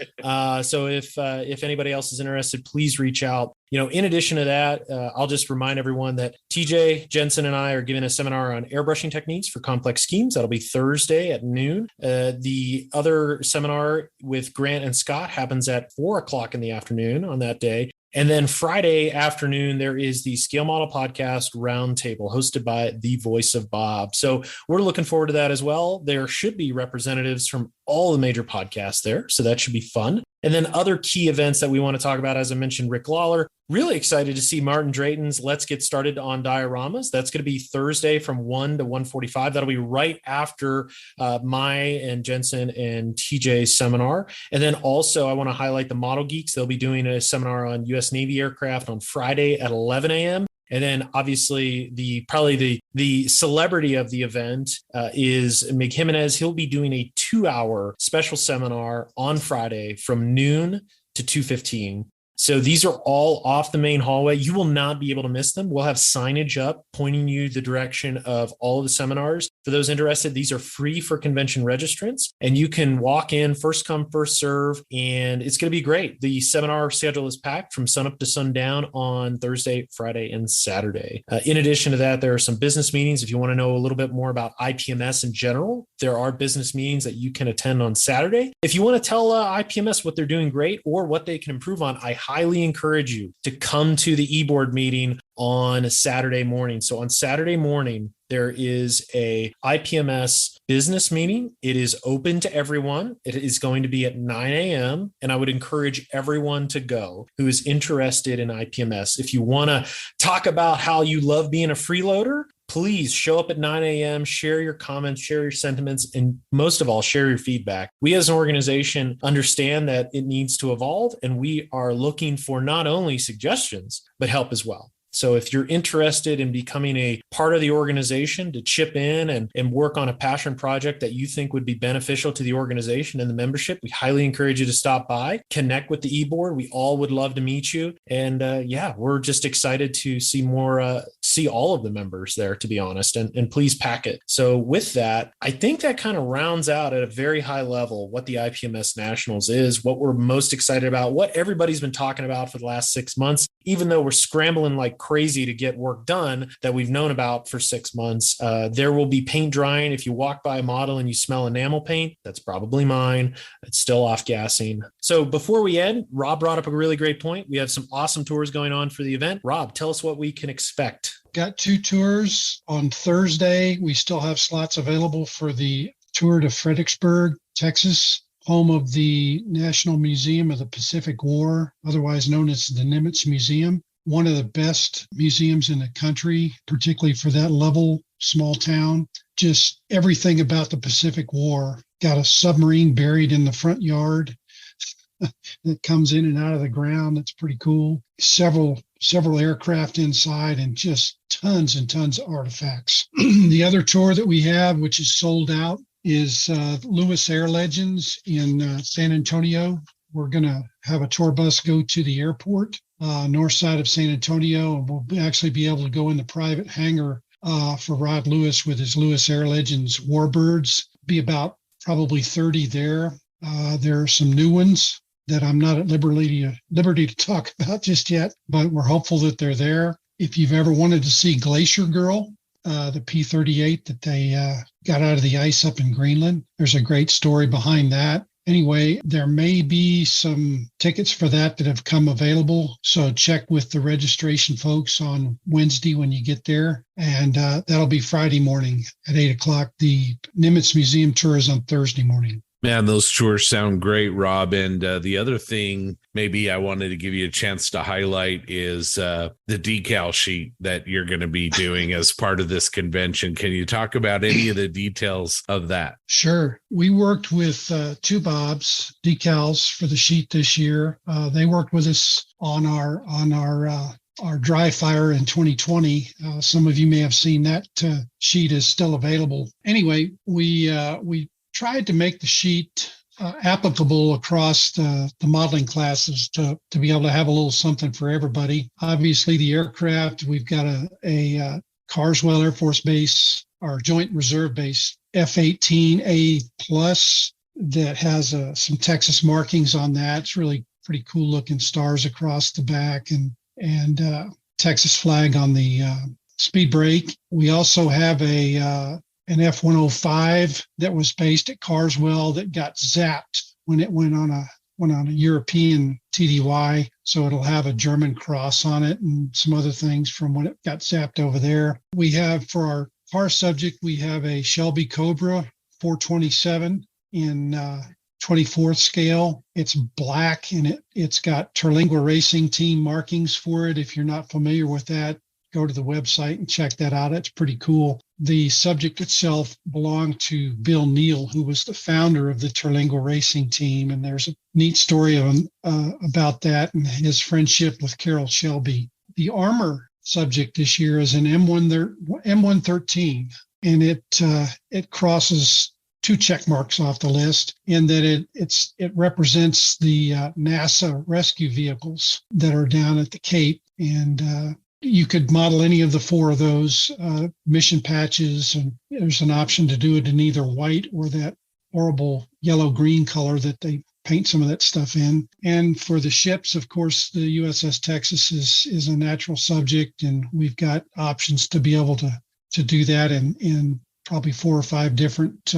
So if anybody else is interested, please reach out. In addition to that, I'll just remind everyone that TJ, Jensen, and I are giving a seminar on airbrushing techniques for complex schemes. That'll be Thursday at noon. The other seminar with Grant and Scott happens at 4:00 in the afternoon on that day. And then Friday afternoon, there is the Scale Model Podcast Roundtable hosted by the voice of Bob. So we're looking forward to that as well. There should be representatives from all the major podcasts there. So that should be fun. And then other key events that we want to talk about, as I mentioned, Rick Lawler, really excited to see Martin Drayton's Let's Get Started on Dioramas. That's going to be Thursday from 1 to 1:45. That'll be right after my and Jensen and TJ's seminar. And then also I want to highlight the Model Geeks. They'll be doing a seminar on U.S. Navy aircraft on Friday at 11 a.m. And then obviously the celebrity of the event is Mig Jimenez. He'll be doing a 2-hour special seminar on Friday from noon to 2:15. So these are all off the main hallway. You will not be able to miss them. We'll have signage up pointing you the direction of all of the seminars. For those interested, these are free for convention registrants, and you can walk in, first come, first serve, and it's going to be great. The seminar schedule is packed from sunup to sundown on Thursday, Friday, and Saturday. In addition to that, there are some business meetings. If you want to know a little bit more about IPMS in general, there are business meetings that you can attend on Saturday. If you want to tell IPMS what they're doing great or what they can improve on, I highly encourage you to come to the eBoard meeting on Saturday morning. So on Saturday morning, there is a IPMS business meeting. It is open to everyone. It is going to be at 9 a.m. And I would encourage everyone to go who is interested in IPMS. If you want to talk about how you love being a freeloader, please show up at 9 a.m., share your comments, share your sentiments, and most of all, share your feedback. We as an organization understand that it needs to evolve, and we are looking for not only suggestions, but help as well. So if you're interested in becoming a part of the organization to chip in and work on a passion project that you think would be beneficial to the organization and the membership, we highly encourage you to stop by, connect with the eBoard. We all would love to meet you. And we're just excited to see see all of the members there, to be honest, and please pack it. So with that, I think that kind of rounds out at a very high level what the IPMS Nationals is, what we're most excited about, what everybody's been talking about for the last 6 months, even though we're scrambling like crazy to get work done that we've known about for 6 months. There will be paint drying. If you walk by a model and you smell enamel paint, that's probably mine. It's still off gassing. So before we end, Rob brought up a really great point. We have some awesome tours going on for the event. Rob, tell us what we can expect. Got 2 tours on Thursday. We still have slots available for the tour to Fredericksburg, Texas, home of the National Museum of the Pacific War, otherwise known as the Nimitz Museum. One of the best museums in the country, particularly for that level, small town. Just everything about the Pacific War. Got a submarine buried in the front yard that comes in and out of the ground. That's pretty cool. Several aircraft inside and just tons and tons of artifacts. The other tour that we have, which is sold out, is Lewis Air Legends in San Antonio. We're going to have a tour bus go to the airport, north side of San Antonio, and we'll actually be able to go in the private hangar for Rod Lewis with his Lewis Air Legends Warbirds. Be about probably 30 there. There are some new ones that I'm not at liberty to talk about just yet, but we're hopeful that they're there. If you've ever wanted to see Glacier Girl, the P-38 that they got out of the ice up in Greenland, there's a great story behind that. Anyway, there may be some tickets for that have come available. So check with the registration folks on Wednesday when you get there. And that'll be Friday morning at 8 o'clock. The Nimitz Museum tour is on Thursday morning. Man, those tours sound great, Rob. And the other thing maybe I wanted to give you a chance to highlight is the decal sheet that you're going to be doing as part of this convention. Can you talk about any of the details of that? Sure. We worked with Two Bob's Decals for the sheet this year. They worked with us on our dry fire in 2020. Some of you may have seen that sheet is still available. Anyway, we tried to make the sheet applicable across the modeling classes to be able to have a little something for everybody. Obviously, the aircraft, we've got a Carswell Air Force Base, our Joint Reserve Base, F-18A Plus, that has some Texas markings on that. It's really pretty cool looking stars across the back and Texas flag on the speed brake. We also have an F-105 that was based at Carswell that got zapped when it went on a European TDY. So it'll have a German cross on it and some other things from when it got zapped over there. We have, for our car subject, we have a Shelby Cobra 427 in 24th scale. It's black and it's got Terlingua Racing Team markings for it. If you're not familiar with that, go to the website and check that out. It's pretty cool. The subject itself belonged to Bill Neal, who was the founder of the Terlingua Racing Team. And there's a neat story about that and his friendship with Carroll Shelby. The armor subject this year is an M113, and it crosses 2 check marks off the list in that it represents the NASA rescue vehicles that are down at the Cape. And you could model any of the 4 of those mission patches, and there's an option to do it in either white or that horrible yellow-green color that they paint some of that stuff in. And for the ships, of course, the USS Texas is a natural subject, and we've got options to be able to do that in probably 4 or 5 different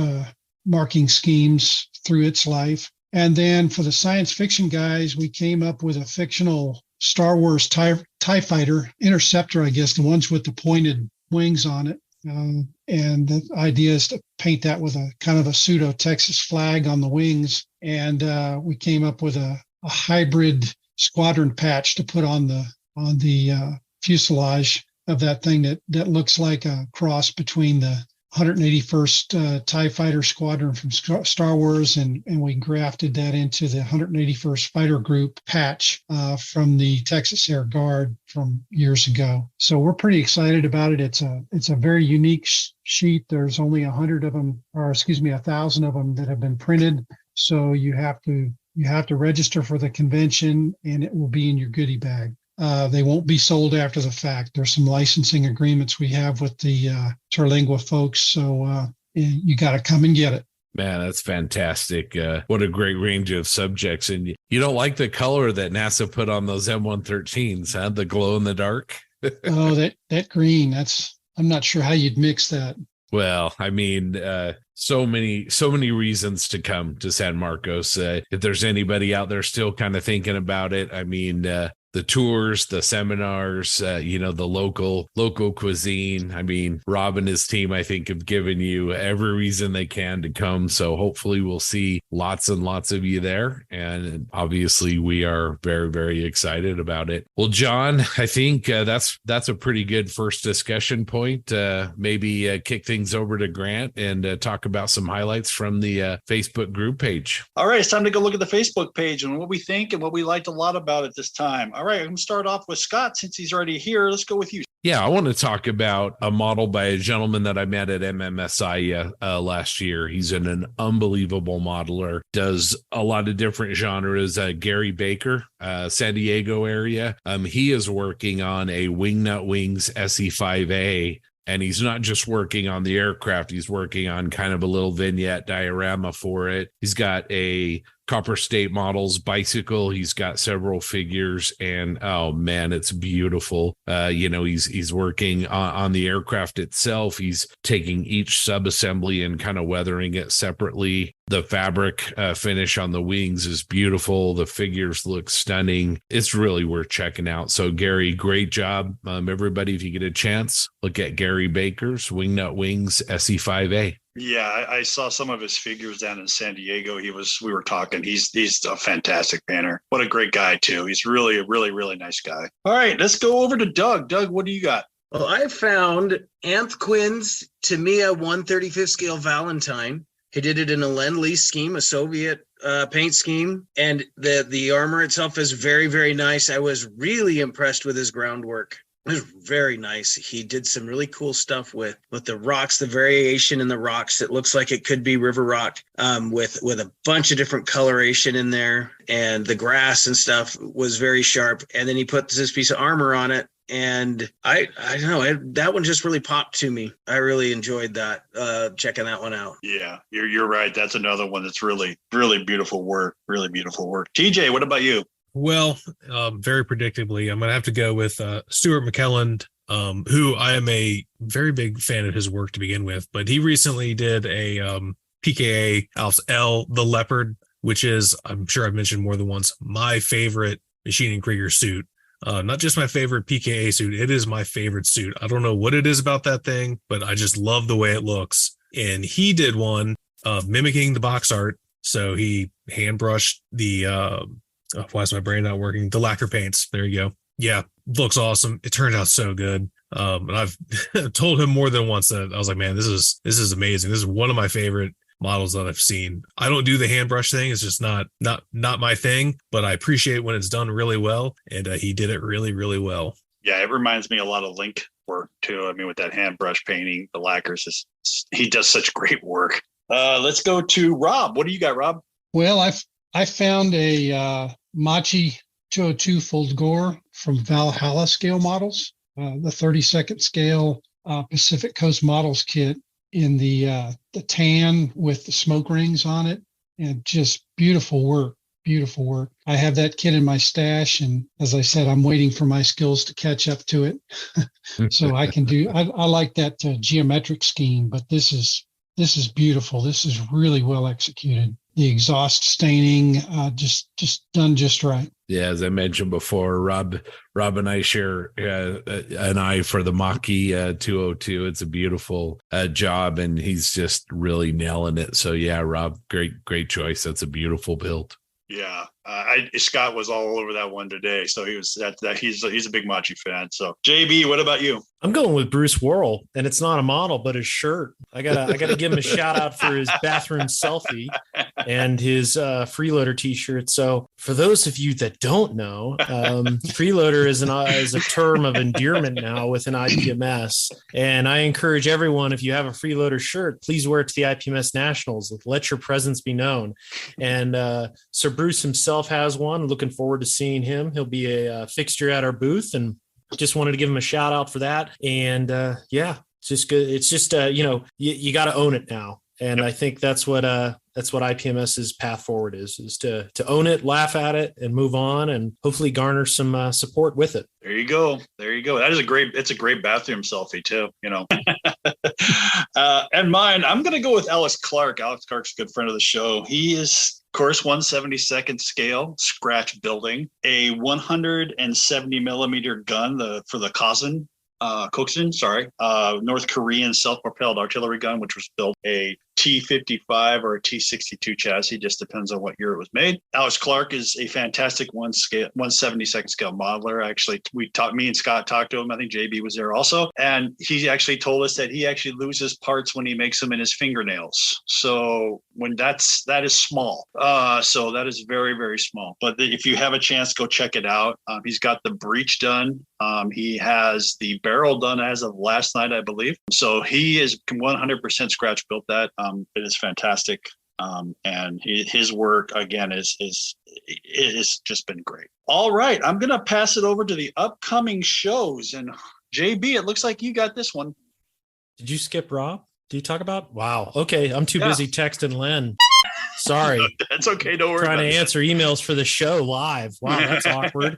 marking schemes through its life. And then for the science fiction guys, we came up with a fictional Star Wars TIE Fighter Interceptor, I guess, the ones with the pointed wings on it. And the idea is to paint that with a kind of a pseudo Texas flag on the wings. And we came up with a hybrid squadron patch to put on the fuselage of that thing that looks like a cross between the 181st TIE Fighter Squadron from Star Wars, and we grafted that into the 181st Fighter Group patch from the Texas Air Guard from years ago. So we're pretty excited about it. It's a very unique sheet. There's only 100 of them, or 1,000 of them that have been printed. So you have to register for the convention, and it will be in your goodie bag. They won't be sold after the fact. There's some licensing agreements we have with the Terlingua folks. So you got to come and get it. Man, that's fantastic. What a great range of subjects. And you don't like the color that NASA put on those M113s, huh? The glow in the dark. Oh, that green, I'm not sure how you'd mix that. Well, I mean, so many reasons to come to San Marcos. If there's anybody out there still kind of thinking about it, I mean, the tours, the seminars, the local cuisine. I mean, Rob and his team, I think, have given you every reason they can to come. So hopefully we'll see lots and lots of you there. And obviously we are very, very excited about it. Well, John, I think that's a pretty good first discussion point. Maybe kick things over to Grant and talk about some highlights from the Facebook group page. All right, it's time to go look at the Facebook page and what we think and what we liked a lot about it this time. All right, I'm going to start off with Scott since he's already here. Let's go with you. Yeah, I want to talk about a model by a gentleman that I met at MMSI last year. He's an unbelievable modeler, does a lot of different genres. Gary Baker, San Diego area. He is working on a Wingnut Wings SE5A. And he's not just working on the aircraft, he's working on kind of a little vignette diorama for it. He's got a Copper State Models bicycle. He's got several figures, and oh man, it's beautiful. He's working on the aircraft itself. He's taking each subassembly and kind of weathering it separately. The fabric finish on the wings is beautiful. The figures look stunning. It's really worth checking out. So Gary, great job. Everybody, if you get a chance, look at Gary Baker's Wingnut Wings SE5A. Yeah, I saw some of his figures down in San Diego. We were talking. He's a fantastic painter. What a great guy too. He's really a really, really nice guy. All right, let's go over to Doug. Doug, what do you got? Well, I found Anth Quinn's Tamiya 1/35th scale Valentine. He did it in a Lend-Lease scheme, a Soviet paint scheme, and the armor itself is very, very nice. I was really impressed with his groundwork. It was very nice. He did some really cool stuff with the rocks, the variation in the rocks. It looks like it could be river rock with a bunch of different coloration in there. And the grass and stuff was very sharp. And then he put this piece of armor on it. And I don't know, that one just really popped to me. I really enjoyed that, checking that one out. Yeah, you're right. That's another one that's really, really beautiful work. Really beautiful work. TJ, what about you? Well, very predictably, I'm going to have to go with Stuart McKelland, who I am a very big fan of his work to begin with. But he recently did a PKA Alps L, the Leopard, which is, I'm sure I've mentioned more than once, my favorite Machining Krieger suit. Not just my favorite PKA suit, it is my favorite suit. I don't know what it is about that thing, but I just love the way it looks. And he did one mimicking the box art. So he hand brushed the... why is my brain not working? The lacquer paints. There you go. Yeah, looks awesome. It turned out so good. And I've told him more than once that I was like, man, this is amazing. This is one of my favorite models that I've seen. I don't do the hand brush thing. It's just not my thing, but I appreciate when it's done really well. And he did it really, really well. Yeah, it reminds me a lot of Link work too. I mean, with that hand brush painting, the lacquers, he does such great work. Let's go to Rob. What do you got, Rob? Well, I found a Machi 202 Fold-Gore from Valhalla scale models, the 32nd scale Pacific Coast Models kit in the tan with the smoke rings on it, and just beautiful work. Beautiful work. I have that kit in my stash, and as I said, I'm waiting for my skills to catch up to it, so I can do. I like that geometric scheme, but this is beautiful. This is really well executed. The exhaust staining, just done just right. Yeah, as I mentioned before, Rob and I share an eye for the MAK 202. It's a beautiful job, and he's just really nailing it. So yeah, Rob, great choice. That's a beautiful build. Yeah, Scott was all over that one today. So he's a big Machi fan. So JB, what about you? I'm going with Bruce Worrell, and it's not a model, but his shirt. I gotta give him a shout out for his bathroom selfie and his freeloader T-shirt. So for those of you that don't know, freeloader is a term of endearment now within IPMS, and I encourage everyone, if you have a freeloader shirt, please wear it to the IPMS Nationals. Let your presence be known. And Sir Bruce himself himself has one. Looking forward to seeing him. He'll be a fixture at our booth, and just wanted to give him a shout out for that. And yeah, it's just good. It's just, you got to own it now. And I think that's what IPMS's path forward is to own it, laugh at it, and move on, and hopefully garner some support with it. There you go. It's a great bathroom selfie too, and mine, I'm going to go with Alex Clark. Alex Clark's a good friend of the show. He is, of course, 1/72nd scale scratch building a 170 millimeter gun for the Koksin, North Korean self-propelled artillery gun, which was built a T-55 or a T-62 chassis, just depends on what year it was made. Alex Clark is a fantastic 1/72nd scale modeler. Actually, me and Scott talked to him. I think JB was there also. And he actually told us that he actually loses parts when he makes them in his fingernails. So that is small. So that is very, very small. But if you have a chance, go check it out. He's got the breech done. He has the barrel done as of last night, I believe. So he is 100% scratch built that. It is fantastic. And his work again is just been great. All right. I'm going to pass it over to the upcoming shows, and JB, it looks like you got this one. Did you skip Rob? Did you talk about? Wow. Okay. I'm too busy texting Len. Sorry. That's okay. Don't worry. Trying to answer emails for the show live. Wow. That's awkward.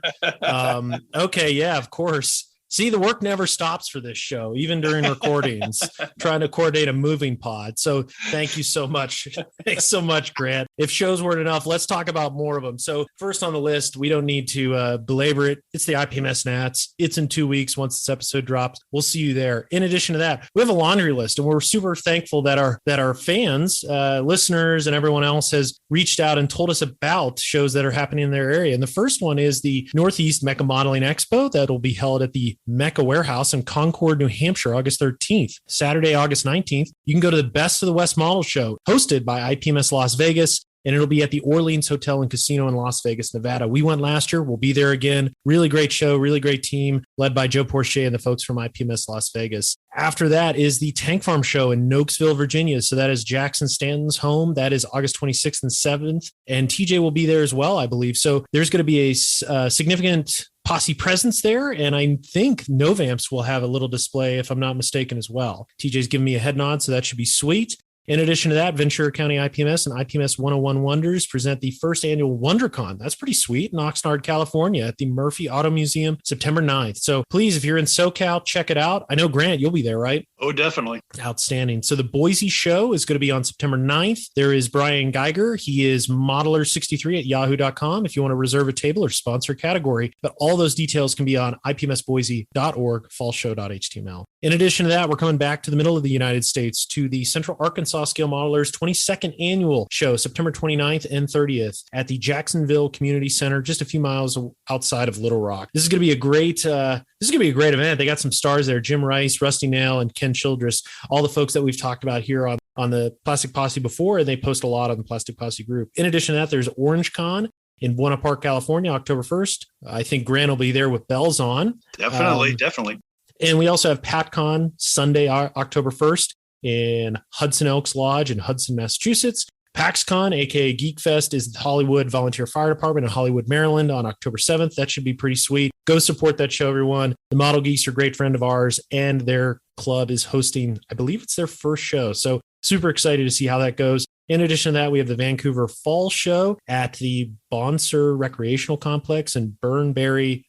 Okay. Yeah, of course. See, the work never stops for this show, even during recordings, trying to coordinate a moving pod. So thank you so much. Thanks so much, Grant. If shows weren't enough, let's talk about more of them. So first on the list, we don't need to belabor it. It's the IPMS Nats. It's in 2 weeks. Once this episode drops, we'll see you there. In addition to that, we have a laundry list, and we're super thankful that our fans, listeners, and everyone else has reached out and told us about shows that are happening in their area. And the first one is the Northeast Mecha Modeling Expo that will be held at the Mecha Warehouse in Concord, New Hampshire, August 13th. Saturday, August 19th, you can go to the Best of the West Model Show, hosted by IPMS Las Vegas, and it'll be at the Orleans Hotel and Casino in Las Vegas, Nevada. We went last year. We'll be there again. Really great show, really great team, led by Joe Porcher and the folks from IPMS Las Vegas. After that is the Tank Farm Show in Nokesville, Virginia. So that is Jackson Stanton's home. That is August 26th and 7th. And TJ will be there as well, I believe. So there's going to be a significant posse presence there, and I think Novamps will have a little display, if I'm not mistaken, as well. TJ's giving me a head nod, so that should be sweet. In addition to that, Ventura County IPMS and IPMS 101 Wonders present the first annual WonderCon. That's pretty sweet in Oxnard, California at the Murphy Auto Museum, September 9th. So please, if you're in SoCal, check it out. I know, Grant, you'll be there, right? Oh, definitely. Outstanding. So the Boise show is going to be on September 9th. There is Brian Geiger. He is modeler63 at yahoo.com if you want to reserve a table or sponsor category. But all those details can be on ipmsboise.org, fallshow.html. In addition to that, we're coming back to the middle of the United States to the Central Arkansas Scale Modelers 22nd annual show, September 29th and 30th at the Jacksonville Community Center, just a few miles outside of Little Rock. This is going to be a great event. They got some stars there: Jim Rice, Rusty Nail, and Ken Childress, all the folks that we've talked about here on the Plastic Posse before, and they post a lot on the Plastic Posse group. In addition to that, there's Orange Con in Buena Park, California, October 1st. I think Grant will be there with bells on. Definitely. And we also have PatCon Sunday, October 1st in Hudson Elks Lodge in Hudson, Massachusetts. PAXCon, aka Geek Fest, is the Hollywood Volunteer Fire Department in Hollywood, Maryland on October 7th. That should be pretty sweet. Go support that show, everyone. The Model Geeks are a great friend of ours, and their club is hosting, I believe it's their first show. So super excited to see how that goes. In addition to that, we have the Vancouver Fall Show at the Bonser Recreational Complex in Burnaby,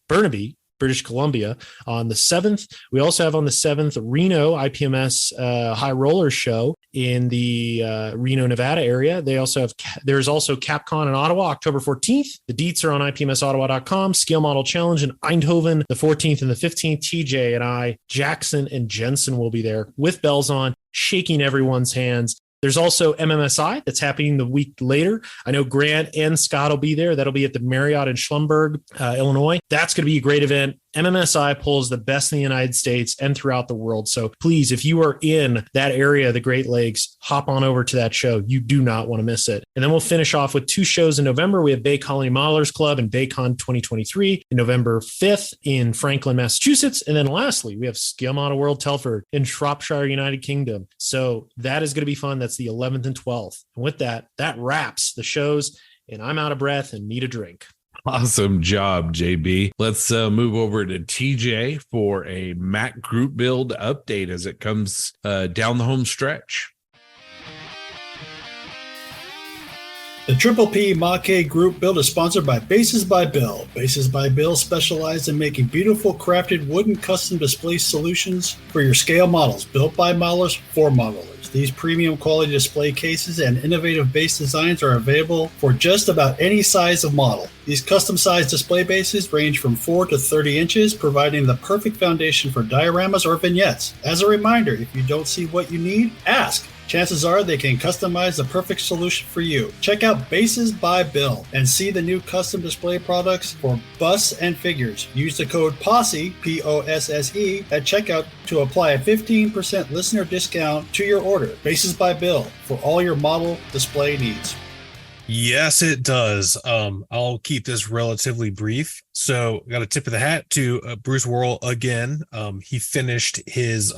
British Columbia on the 7th. We also have on the 7th Reno IPMS High Roller Show in the Reno, Nevada area. There's also CapCon in Ottawa, October 14th. The deets are on IPMSOttawa.com. Scale Model Challenge in Eindhoven, the 14th and the 15th. TJ and I, Jackson and Jensen will be there with bells on, shaking everyone's hands. There's also MMSI that's happening the week later. I know Grant and Scott will be there. That'll be at the Marriott in Schlumberg, Illinois. That's going to be a great event. MMSI pulls the best in the United States and throughout the world. So please, if you are in that area of the Great Lakes, hop on over to that show. You do not want to miss it. And then we'll finish off with 2 shows in November. We have Bay Colony Modelers Club and BayCon 2023 in November 5th in Franklin, Massachusetts. And then lastly, we have Scale Model World Telford in Shropshire, United Kingdom. So that is going to be fun. That's the 11th and 12th. And with that, that wraps the shows and I'm out of breath and need a drink. Awesome job, JB. Let's move over to TJ for a MAK Group Build update as it comes down the home stretch. The Triple P MAK Group Build is sponsored by Bases by Bill. Bases by Bill specialize in making beautiful crafted wooden custom display solutions for your scale models, built by modelers for modelers. These premium quality display cases and innovative base designs are available for just about any size of model. These custom sized display bases range from 4 to 30 inches, providing the perfect foundation for dioramas or vignettes. As a reminder, if you don't see what you need, ask. Chances are they can customize the perfect solution for you. Check out Bases by Bill and see the new custom display products for busts and figures. Use the code POSSE, P-O-S-S-E, at checkout to apply a 15% listener discount to your order. Bases by Bill for all your model display needs. Yes, it does. I'll keep this relatively brief. So got a tip of the hat to Bruce Worrell again. He finished his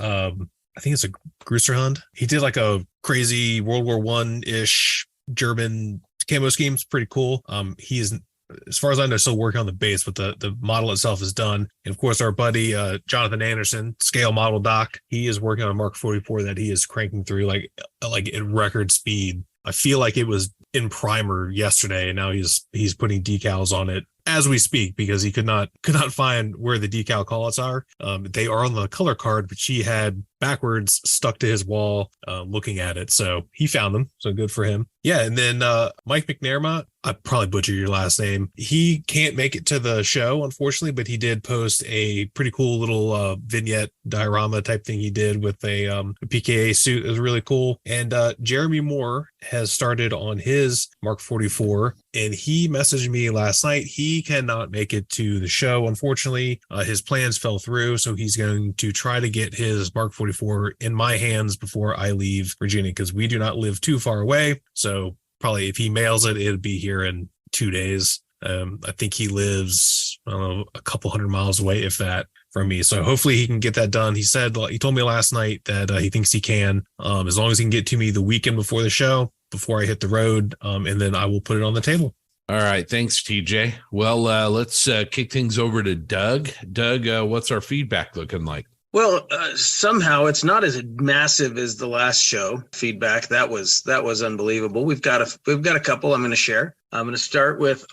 I think it's a Grusserhund. He did like a crazy World War I-ish German camo scheme. It's pretty cool. He is, as far as I know, still working on the base, but the model itself is done. And of course, our buddy Jonathan Anderson, scale model doc, he is working on a Mark 44 that he is cranking through like at record speed. I feel like it was in primer yesterday, and now he's putting decals on it as we speak because he could not find where the decal call-outs are. They are on the color card, but she had backwards stuck to his wall looking at it. So he found them. So good for him. Yeah. And then Mike McNairmont, I probably butchered your last name. He can't make it to the show, unfortunately, but he did post a pretty cool little vignette diorama type thing he did with a PKA suit. It was really cool. And Jeremy Moore has started on his Mark 44, and he messaged me last night. He cannot make it to the show, unfortunately. His plans fell through, so he's going to try to get his Mark 44 in my hands before I leave Virginia, because we do not live too far away. So probably if he mails it, it'll be here in 2 days. I think he lives, I don't know, a couple hundred miles away, if that, from me. So hopefully he can get that done. He told me last night that he thinks he can, as long as he can get to me the weekend before the show, before I hit the road, and then I will put it on the table. All right. Thanks, TJ. Well, let's kick things over to Doug. Doug, what's our feedback looking like? Well, somehow it's not as massive as the last show feedback. That was unbelievable. We've got a couple I'm going to share. I'm going to start with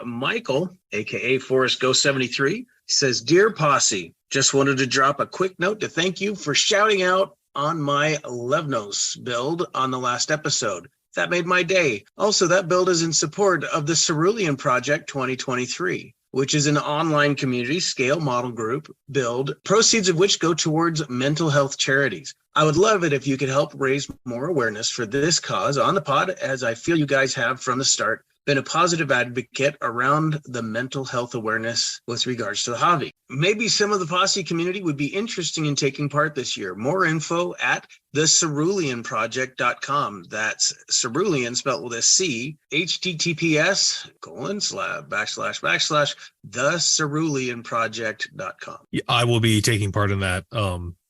Michael, aka Forrest Go 73. He says, "Dear Posse, just wanted to drop a quick note to thank you for shouting out on my Levnos build on the last episode. That made my day. Also, that build is in support of the Cerulean Project 2023, which is an online community scale model group build, proceeds of which go towards mental health charities. I would love it if you could help raise more awareness for this cause on the pod, as I feel you guys have from the start been a positive advocate around the mental health awareness with regards to the hobby. Maybe some of the Posse community would be interested in taking part this year. More info at theceruleanproject.com. That's Cerulean spelled with a C, https:// theceruleanproject.com. I will be taking part in that.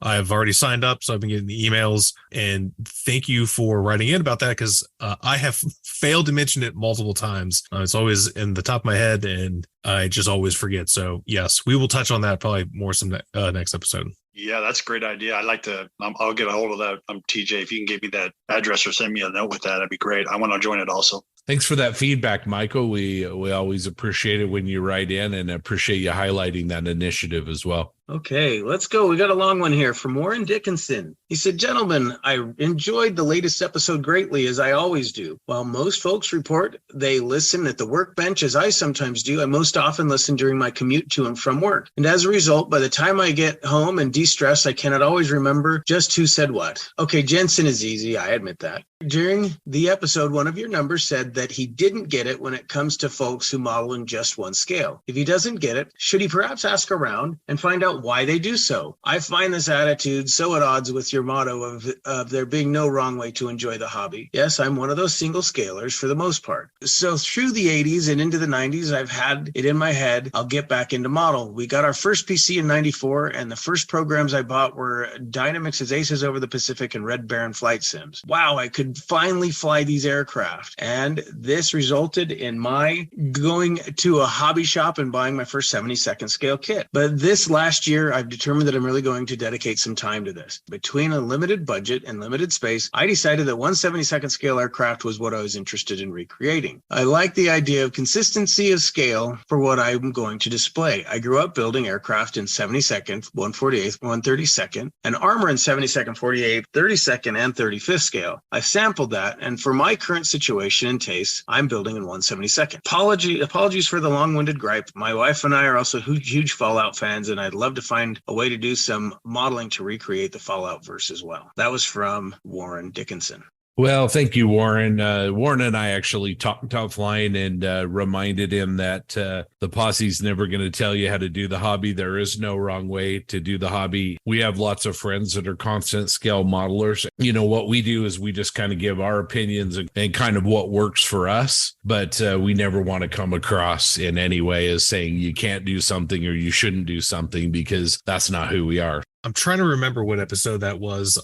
I've already signed up, so I've been getting the emails, and thank you for writing in about that, because I have failed to mention it multiple times. It's always in the top of my head, and I just always forget. So yes, we will touch on that probably more some next episode. Yeah, that's a great idea. I'd like to, I'll get a hold of that. TJ, if you can give me that address or send me a note with that, that'd be great. I want to join it also. Thanks for that feedback, Michael. We always appreciate it when you write in, and appreciate you highlighting that initiative as well. Okay, let's go. We got a long one here from Warren Dickinson. He said, "Gentlemen, I enjoyed the latest episode greatly, as I always do. While most folks report they listen at the workbench, as I sometimes do, I most often listen during my commute to and from work. And as a result, by the time I get home and de-stress, I cannot always remember just who said what. Okay, Jensen is easy, I admit that. During the episode, one of your numbers said that he didn't get it when it comes to folks who model in just one scale. If he doesn't get it, should he perhaps ask around and find out why they do so? I find this attitude so at odds with your motto of there being no wrong way to enjoy the hobby. Yes, I'm one of those single scalers for the most part. So through the 80s and into the 90s, I've had it in my head, I'll get back into model. We got our first PC in 94, and the first programs I bought were Dynamix's Aces Over the Pacific and Red Baron Flight Sims. Wow, I could finally fly these aircraft. And this resulted in my going to a hobby shop and buying my first 72nd scale kit. But this last year, I've determined that I'm really going to dedicate some time to this. Between a limited budget and limited space, I decided that 1/72nd scale aircraft was what I was interested in recreating. I like the idea of consistency of scale for what I'm going to display. I grew up building aircraft in 72nd, 148th, 132nd, and armor in 72nd, 48th, 32nd, and 35th scale. I've sampled that, and for my current situation and taste, I'm building in 1/72nd. Apologies for the long-winded gripe. My wife and I are also huge Fallout fans, and I'd love to find a way to do some modeling to recreate the Fallout verse as well. That was from Warren Dickinson. Well, thank you, Warren. Warren and I actually talked offline and reminded him that the posse's never going to tell you how to do the hobby. There is no wrong way to do the hobby. We have lots of friends that are constant scale modelers. You know, what we do is we just kind of give our opinions and kind of what works for us, but we never want to come across in any way as saying you can't do something or you shouldn't do something, because that's not who we are. I'm trying to remember what episode that was.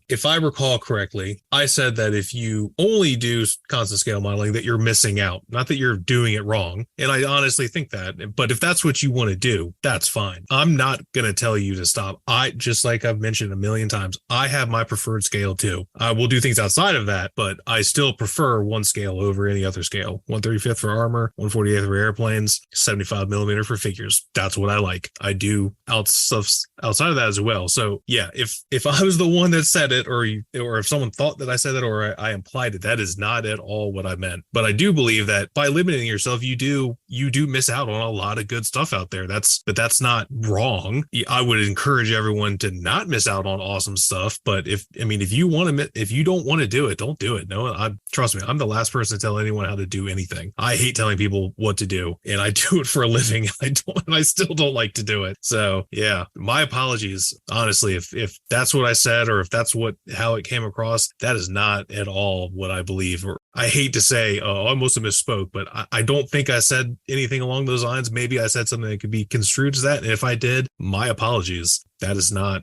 If I recall correctly, I said that if you only do constant scale modeling, that you're missing out, not that you're doing it wrong. And I honestly think that, but if that's what you want to do, that's fine. I'm not going to tell you to stop. Just like I've mentioned a million times, I have my preferred scale too. I will do things outside of that, but I still prefer one scale over any other scale. 1/35th for armor, 1/48th for airplanes, 75 millimeter for figures. That's what I like. I do outside of that as well. So yeah, if I was the one that said it, or if someone thought that I said it, or I implied it, that is not at all what I meant. But I do believe that by limiting yourself, you do miss out on a lot of good stuff out there. That's not wrong. I would encourage everyone to not miss out on awesome stuff. But if you don't want to do it, don't do it. No, trust me, I'm the last person to tell anyone how to do anything. I hate telling people what to do, and I do it for a living. I still don't like to do it. So yeah, my apologies. Honestly, if that's what I said, or if that's how it came across, that is not at all what I believe. Or I hate to say, I must have misspoke, but I don't think I said anything along those lines. Maybe I said something that could be construed as that. And if I did, my apologies. That's not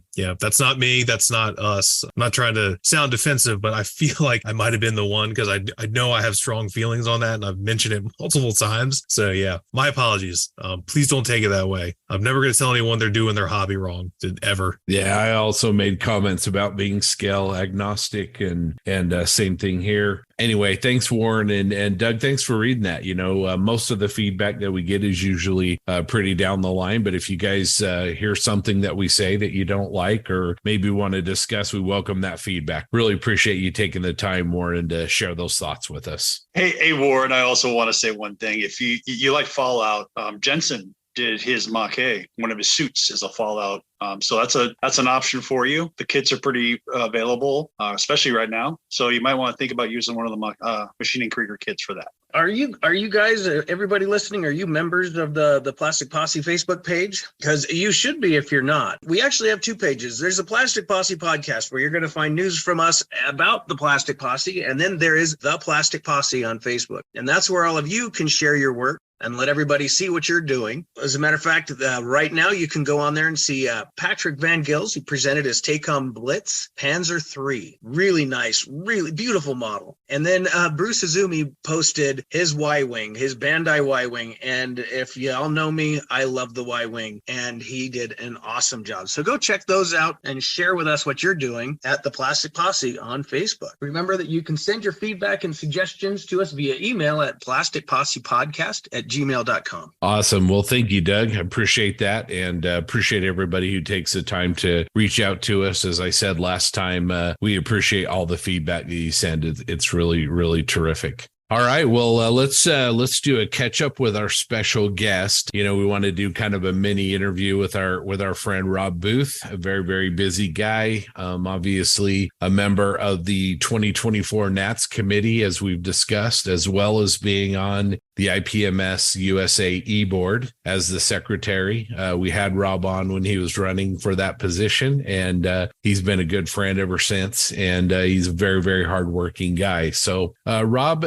me. That's not us. I'm not trying to sound defensive, but I feel like I might have been the one, because I know I have strong feelings on that, and I've mentioned it multiple times. So yeah, my apologies. Please don't take it that way. I'm never going to tell anyone they're doing their hobby wrong, ever. Yeah, I also made comments about being scale agnostic, and same thing here. Anyway, thanks, Warren, and Doug, thanks for reading that. You know, most of the feedback that we get is usually pretty down the line, but if you guys hear something that we say that you don't like, or maybe want to discuss, we welcome that feedback. Really appreciate you taking the time, Warren, to share those thoughts with us. Hey, Warren, I also want to say one thing. If you like Fallout, Jensen did his MAK. One of his suits is a Fallout. So that's an option for you. The kits are pretty available, especially right now. So you might want to think about using one of the Machining Krieger kits for that. Are you guys, everybody listening, are you members of the Plastic Posse Facebook page? Because you should be if you're not. We actually have two pages. There's a Plastic Posse podcast where you're going to find news from us about the Plastic Posse, and then there is the Plastic Posse on Facebook. And that's where all of you can share your work and let everybody see what you're doing. As a matter of fact, right now you can go on there and see Patrick Van Gils, who presented his Tacom Blitz Panzer III. Really nice, really beautiful model. And then Bruce Izumi posted his Y-Wing, his Bandai Y-Wing. And if y'all know me, I love the Y-Wing, and he did an awesome job. So go check those out and share with us what you're doing at the Plastic Posse on Facebook. Remember that you can send your feedback and suggestions to us via email at plasticpossepodcast@gmail.com. Awesome. Well, thank you, Doug. I appreciate that, and appreciate everybody who takes the time to reach out to us. As I said last time, we appreciate all the feedback that you send. It's really, really terrific. All right. Well, let's do a catch up with our special guest. You know, we want to do kind of a mini interview with our friend Rob Booth, a very, very busy guy. Obviously a member of the 2024 NATS committee, as we've discussed, as well as being on the IPMS USA eBoard as the secretary. We had Rob on when he was running for that position, and he's been a good friend ever since. And he's a very, very hardworking guy. So, Rob,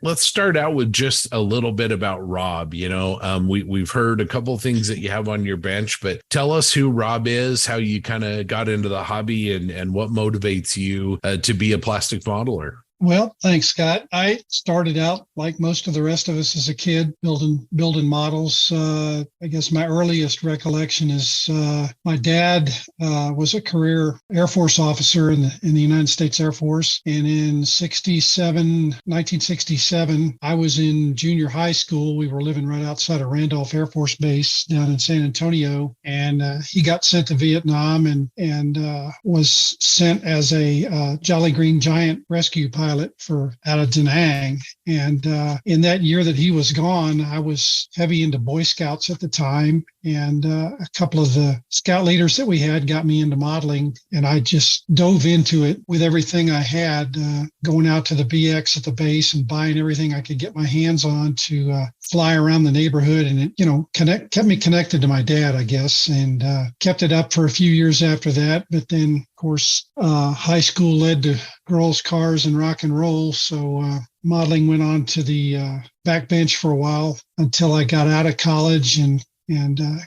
let's start out with just a little bit about Rob. You know, we've heard a couple of things that you have on your bench, but tell us who Rob is, how you kind of got into the hobby, and what motivates you to be a plastic modeler. Well, thanks, Scott. I started out like most of the rest of us as a kid, building models. I guess my earliest recollection is my dad was a career Air Force officer in the United States Air Force, and in 1967, I was in junior high school. We were living right outside of Randolph Air Force Base down in San Antonio, and he got sent to Vietnam and was sent as a Jolly Green Giant rescue pilot out of Da Nang. And in that year that he was gone, I was heavy into Boy Scouts at the time. And a couple of the scout leaders that we had got me into modeling. And I just dove into it with everything I had, going out to the BX at the base and buying everything I could get my hands on to fly around the neighborhood. And it, kept me connected to my dad, I guess, and kept it up for a few years after that. But then, of course, high school led to girls, cars, and rock and roll. So modeling went on to the backbench for a while until I got out of college and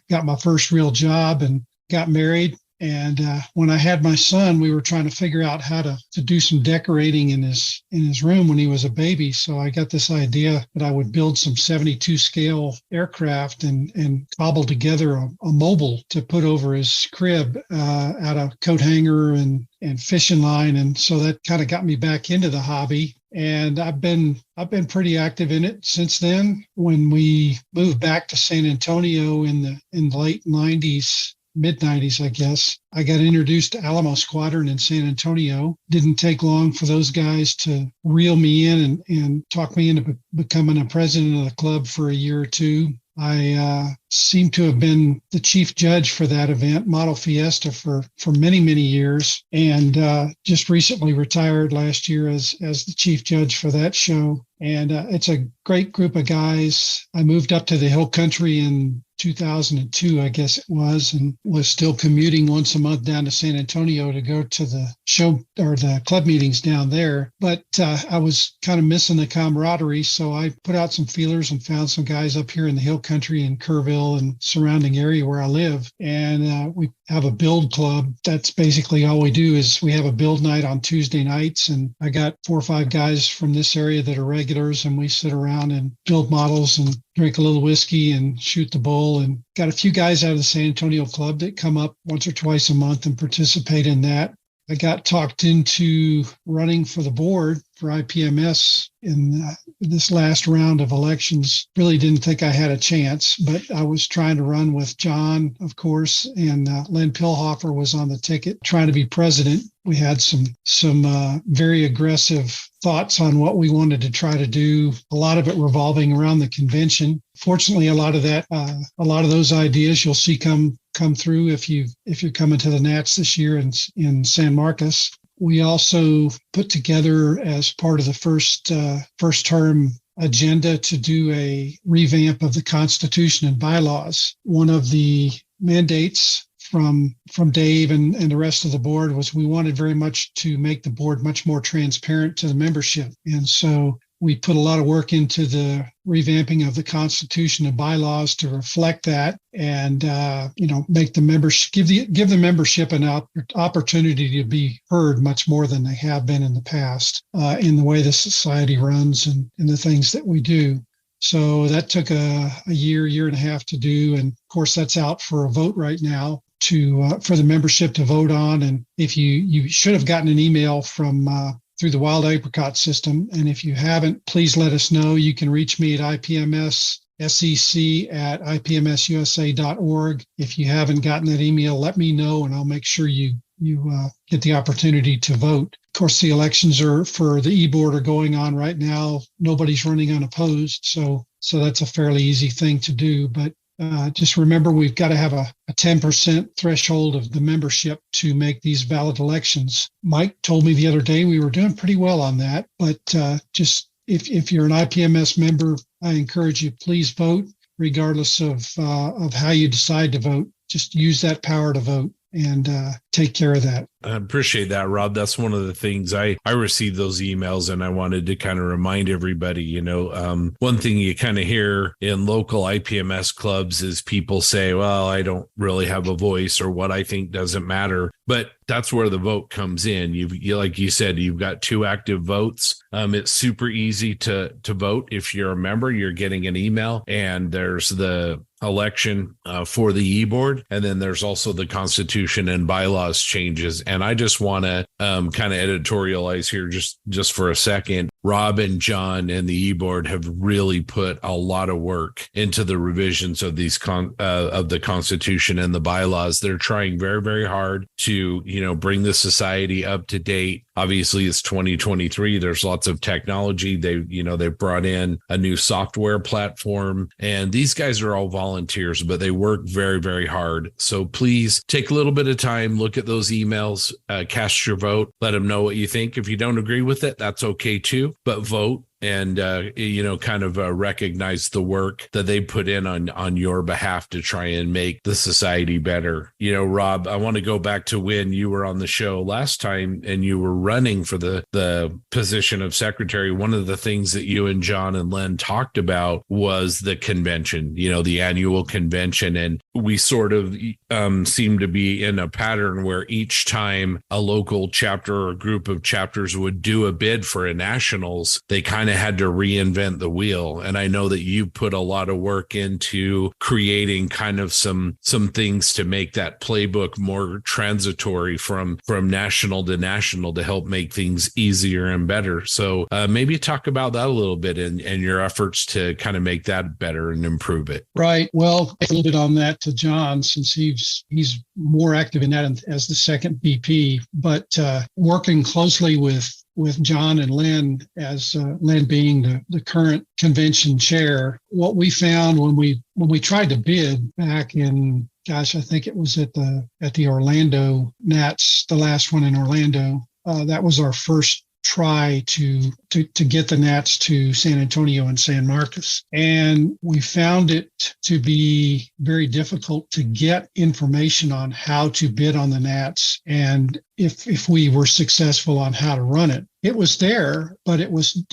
got my first real job and got married. And when I had my son, we were trying to figure out how to do some decorating in his room when he was a baby. So I got this idea that I would build some 72 scale aircraft and cobble together a mobile to put over his crib out of coat hanger and fishing line. And so that kind of got me back into the hobby. And I've been pretty active in it since then. When we moved back to San Antonio in the late 90s, mid 90s, I guess, I got introduced to Alamo Squadron in San Antonio. Didn't take long for those guys to reel me in and talk me into becoming a president of the club for a year or two. I seem to have been the chief judge for that event, Model Fiesta, for many, many years, and just recently retired last year as the chief judge for that show. And it's a great group of guys. I moved up to the Hill Country in 2002, I guess it was, and was still commuting once a month down to San Antonio to go to the show or the club meetings down there. But I was kind of missing the camaraderie, so I put out some feelers and found some guys up here in the Hill Country in Kerrville and surrounding area where I live. And we have a build club. That's basically all we do is we have a build night on Tuesday nights. And I got 4 or 5 guys from this area that are regulars, and we sit around and build models and drink a little whiskey and shoot the bull. And got a few guys out of the San Antonio club that come up once or twice a month and participate in that. I got talked into running for the board for IPMS in this last round of elections. Really didn't think I had a chance, but I was trying to run with John, of course, and Len Pilhofer was on the ticket trying to be president. We had some very aggressive thoughts on what we wanted to try to do, a lot of it revolving around the convention. Fortunately, a lot of those ideas you'll see come through if you're coming to the Nats this year in San Marcos. We also put together, as part of the first term agenda, to do a revamp of the Constitution and bylaws. One of the mandates from Dave and the rest of the board was we wanted very much to make the board much more transparent to the membership. And so we put a lot of work into the revamping of the Constitution and bylaws to reflect that, and make the membership give the membership an opportunity to be heard much more than they have been in the past in the way the society runs and in the things that we do. So that took a year and a half to do, and of course that's out for a vote right now for the membership to vote on. And if you should have gotten an email from through the Wild Apricot system. And if you haven't, please let us know. You can reach me at IPMSSEC@IPMSUSA.org. If you haven't gotten that email, let me know, and I'll make sure you get the opportunity to vote. Of course, the elections for the eBoard are going on right now. Nobody's running unopposed, so that's a fairly easy thing to do. But just remember, we've got to have a 10% threshold of the membership to make these valid elections. Mike told me the other day we were doing pretty well on that, but just if you're an IPMS member, I encourage you, please vote, regardless of how you decide to vote. Just use that power to vote. and take care of that. I appreciate that, Rob. That's one of the things I received those emails, and I wanted to kind of remind everybody, one thing you kind of hear in local IPMS clubs is people say, well, I don't really have a voice, or what I think doesn't matter. But that's where the vote comes in. You like you said, you've got 2 active votes. It's super easy to vote. If you're a member, you're getting an email, and there's the election for the eBoard, and then there's also the Constitution and bylaws changes. And I just want to kind of editorialize here just for a second. Rob and John and the eBoard have really put a lot of work into the revisions of these of the Constitution and the bylaws. They're trying very, very hard to, bring the society up to date. Obviously, it's 2023. There's lots of technology. They've brought in a new software platform, and these guys are all volunteers, but they work very, very hard. So please take a little bit of time, look at those emails, cast your vote, let them know what you think. If you don't agree with it, that's okay too, but vote. And, recognize the work that they put in on your behalf to try and make the society better. Rob, I want to go back to when you were on the show last time and you were running for the position of secretary. One of the things that you and John and Len talked about was the convention, the annual convention. And we sort of seem to be in a pattern where each time a local chapter or group of chapters would do a bid for a nationals, they kind of had to reinvent the wheel. And I know that you put a lot of work into creating kind of some things to make that playbook more transitory from national to national to help make things easier and better. So maybe talk about that a little bit and your efforts to kind of make that better and improve it. Right. Well, a little bit on that to John, since he's more active in that as the second VP, but working closely with John and Len, as Len being the current convention chair, what we found when we tried to bid back in, I think it was at the Orlando Nats, the last one in Orlando. That was our first try to get the Nats to San Antonio and San Marcos. And we found it to be very difficult to get information on how to bid on the Nats. And if we were successful on how to run it, it was there, but it was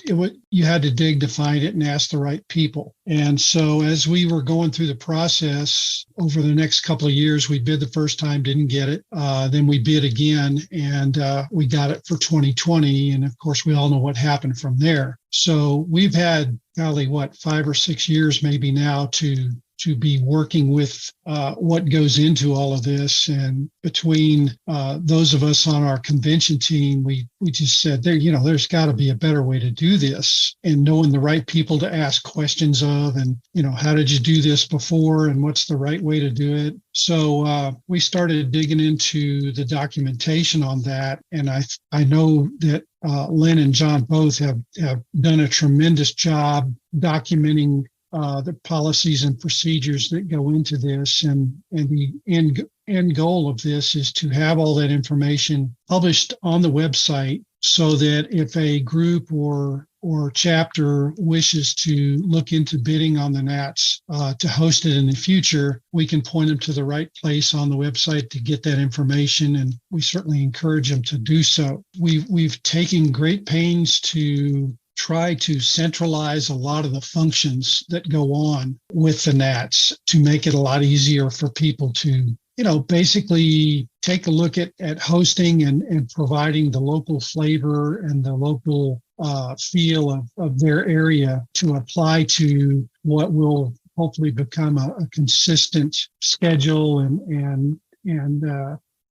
you had to dig to find it and ask the right people. And so as we were going through the process over the next couple of years, we bid the first time, didn't get it. Then we bid again, and we got it for 2020. And of course, we all know what happened from there. So we've had, 5 or 6 years maybe now to be working with what goes into all of this. And between those of us on our convention team, we just said, there's got to be a better way to do this, and knowing the right people to ask questions of, and, how did you do this before, and what's the right way to do it? So we started digging into the documentation on that. And I know that Len and John both have done a tremendous job documenting the policies and procedures that go into this. And the end goal of this is to have all that information published on the website, so that if a group or chapter wishes to look into bidding on the Nats to host it in the future, we can point them to the right place on the website to get that information, and we certainly encourage them to do so. We've taken great pains to try to centralize a lot of the functions that go on with the Nats to make it a lot easier for people to, basically take a look at hosting and providing the local flavor and the local feel of their area to apply to what will hopefully become a consistent schedule and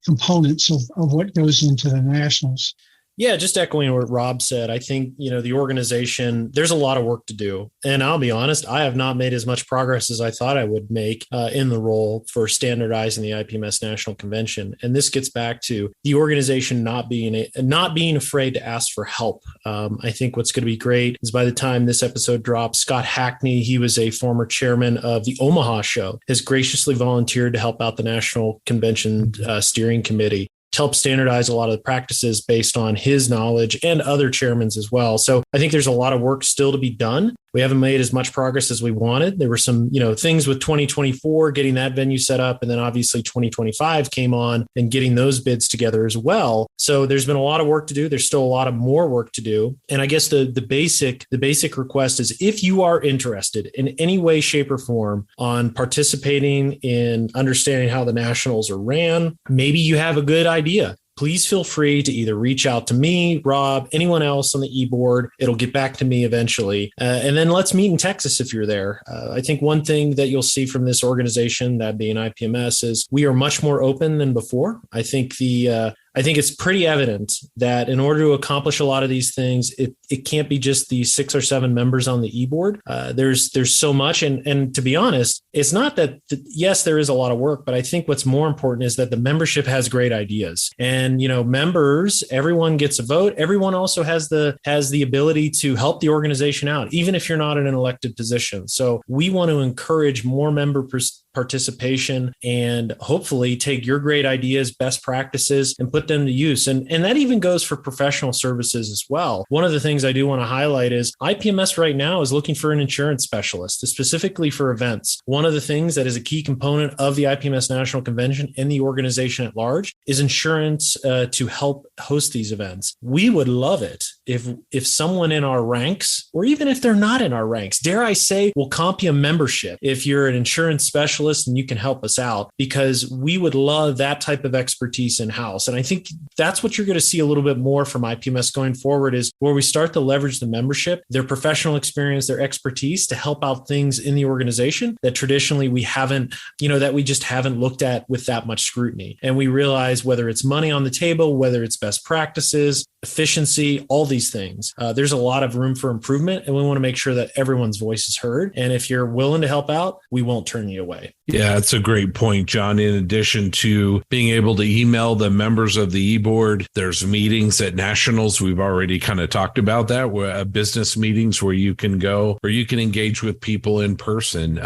components of what goes into the nationals. Yeah, just echoing what Rob said, I think, the organization, there's a lot of work to do. And I'll be honest, I have not made as much progress as I thought I would make in the role for standardizing the IPMS National Convention. And this gets back to the organization not being afraid to ask for help. I think what's going to be great is by the time this episode drops, Scott Hackney, he was a former chairman of the Omaha show, has graciously volunteered to help out the National Convention Steering Committee to help standardize a lot of the practices based on his knowledge and other chairmen's as well. So I think there's a lot of work still to be done, We haven't made as much progress as we wanted. There were some, things with 2024, getting that venue set up. And then obviously 2025 came on and getting those bids together as well. So there's been a lot of work to do. There's still a lot of more work to do. And I guess the basic request is, if you are interested in any way, shape, or form on participating in understanding how the nationals are ran, maybe you have a good idea. Please feel free to either reach out to me, Rob, anyone else on the eBoard. It'll get back to me eventually. And then let's meet in Texas if you're there. I think one thing that you'll see from this organization, that being IPMS, is we are much more open than before. I think it's pretty evident that in order to accomplish a lot of these things, it can't be just the 6 or 7 members on the eBoard. There's so much. And to be honest, it's not that, yes, there is a lot of work, but I think what's more important is that the membership has great ideas. And, members, everyone gets a vote. Everyone also has the ability to help the organization out, even if you're not in an elected position. So we want to encourage more member participation and hopefully take your great ideas, best practices, and put them to use. And that even goes for professional services as well. One of the things I do want to highlight is IPMS right now is looking for an insurance specialist, specifically for events. One of the things that is a key component of the IPMS National Convention and the organization at large is insurance to help host these events. We would love it if someone in our ranks, or even if they're not in our ranks, dare I say, we'll comp you a membership if you're an insurance specialist and you can help us out, because we would love that type of expertise in-house. And I think that's what you're going to see a little bit more from IPMS going forward, is where we start to leverage the membership, their professional experience, their expertise to help out things in the organization that traditionally we haven't, that we just haven't looked at with that much scrutiny. And we realize whether it's money on the table, whether it's best practices, efficiency, all these things, there's a lot of room for improvement, and we want to make sure that everyone's voice is heard. And if you're willing to help out, we won't turn you away. Yeah, that's a great point, John. In addition to being able to email the members of the eBoard, there's meetings at nationals. We've already kind of talked about that, where business meetings where you can go, or you can engage with people in person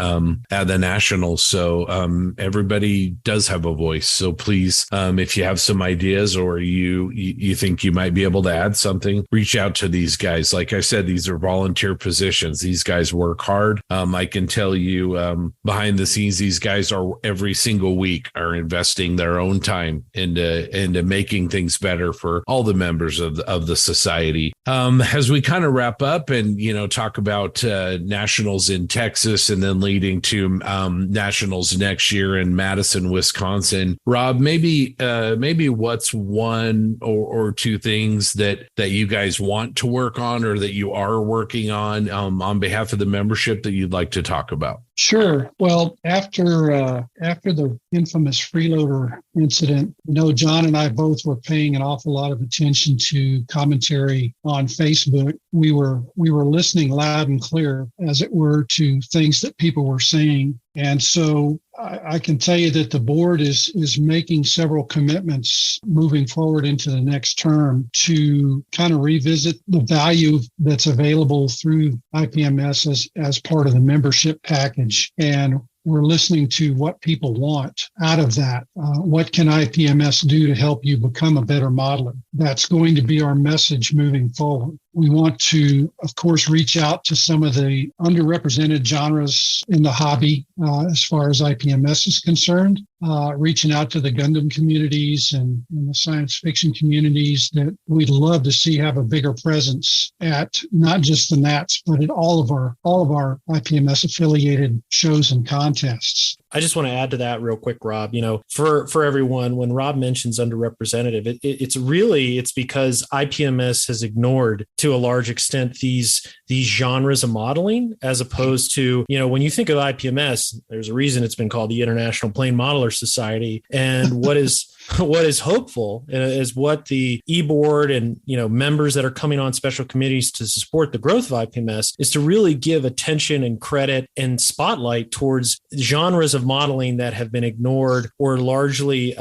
at the nationals. So everybody does have a voice. So please, if you have some ideas or you think you might be able to add something, reach out to these guys. Like I said, these are volunteer positions. These guys work hard. I can tell you behind the scenes, these guys are every single week are investing their own time into making things better for all the members of the society. As we kind of wrap up and, talk about nationals in Texas and then leading to nationals next year in Madison, Wisconsin, Rob, maybe what's one or two things that you guys want to work on or that you are working on behalf of the membership that you'd like to talk about? Sure. Well, after the infamous freeloader incident, John and I both were paying an awful lot of attention to commentary on Facebook. We were listening loud and clear, as it were, to things that people were saying. And so I can tell you that the board is making several commitments moving forward into the next term to kind of revisit the value that's available through IPMS as part of the membership package. And we're listening to what people want out of that. What can IPMS do to help you become a better modeler? That's going to be our message moving forward. We want to, of course, reach out to some of the underrepresented genres in the hobby as far as IPMS is concerned, reaching out to the Gundam communities and the science fiction communities that we'd love to see have a bigger presence at not just the NATS, but at all of our IPMS affiliated shows and contests. I just want to add to that real quick, Rob. For everyone, when Rob mentions underrepresented, it's because IPMS has ignored to a large extent these genres of modeling, as opposed to, when you think of IPMS, there's a reason it's been called the International Plane Modeler Society. And what is hopeful is what the eBoard and, members that are coming on special committees to support the growth of IPMS is to really give attention and credit and spotlight towards genres of modeling that have been ignored or largely,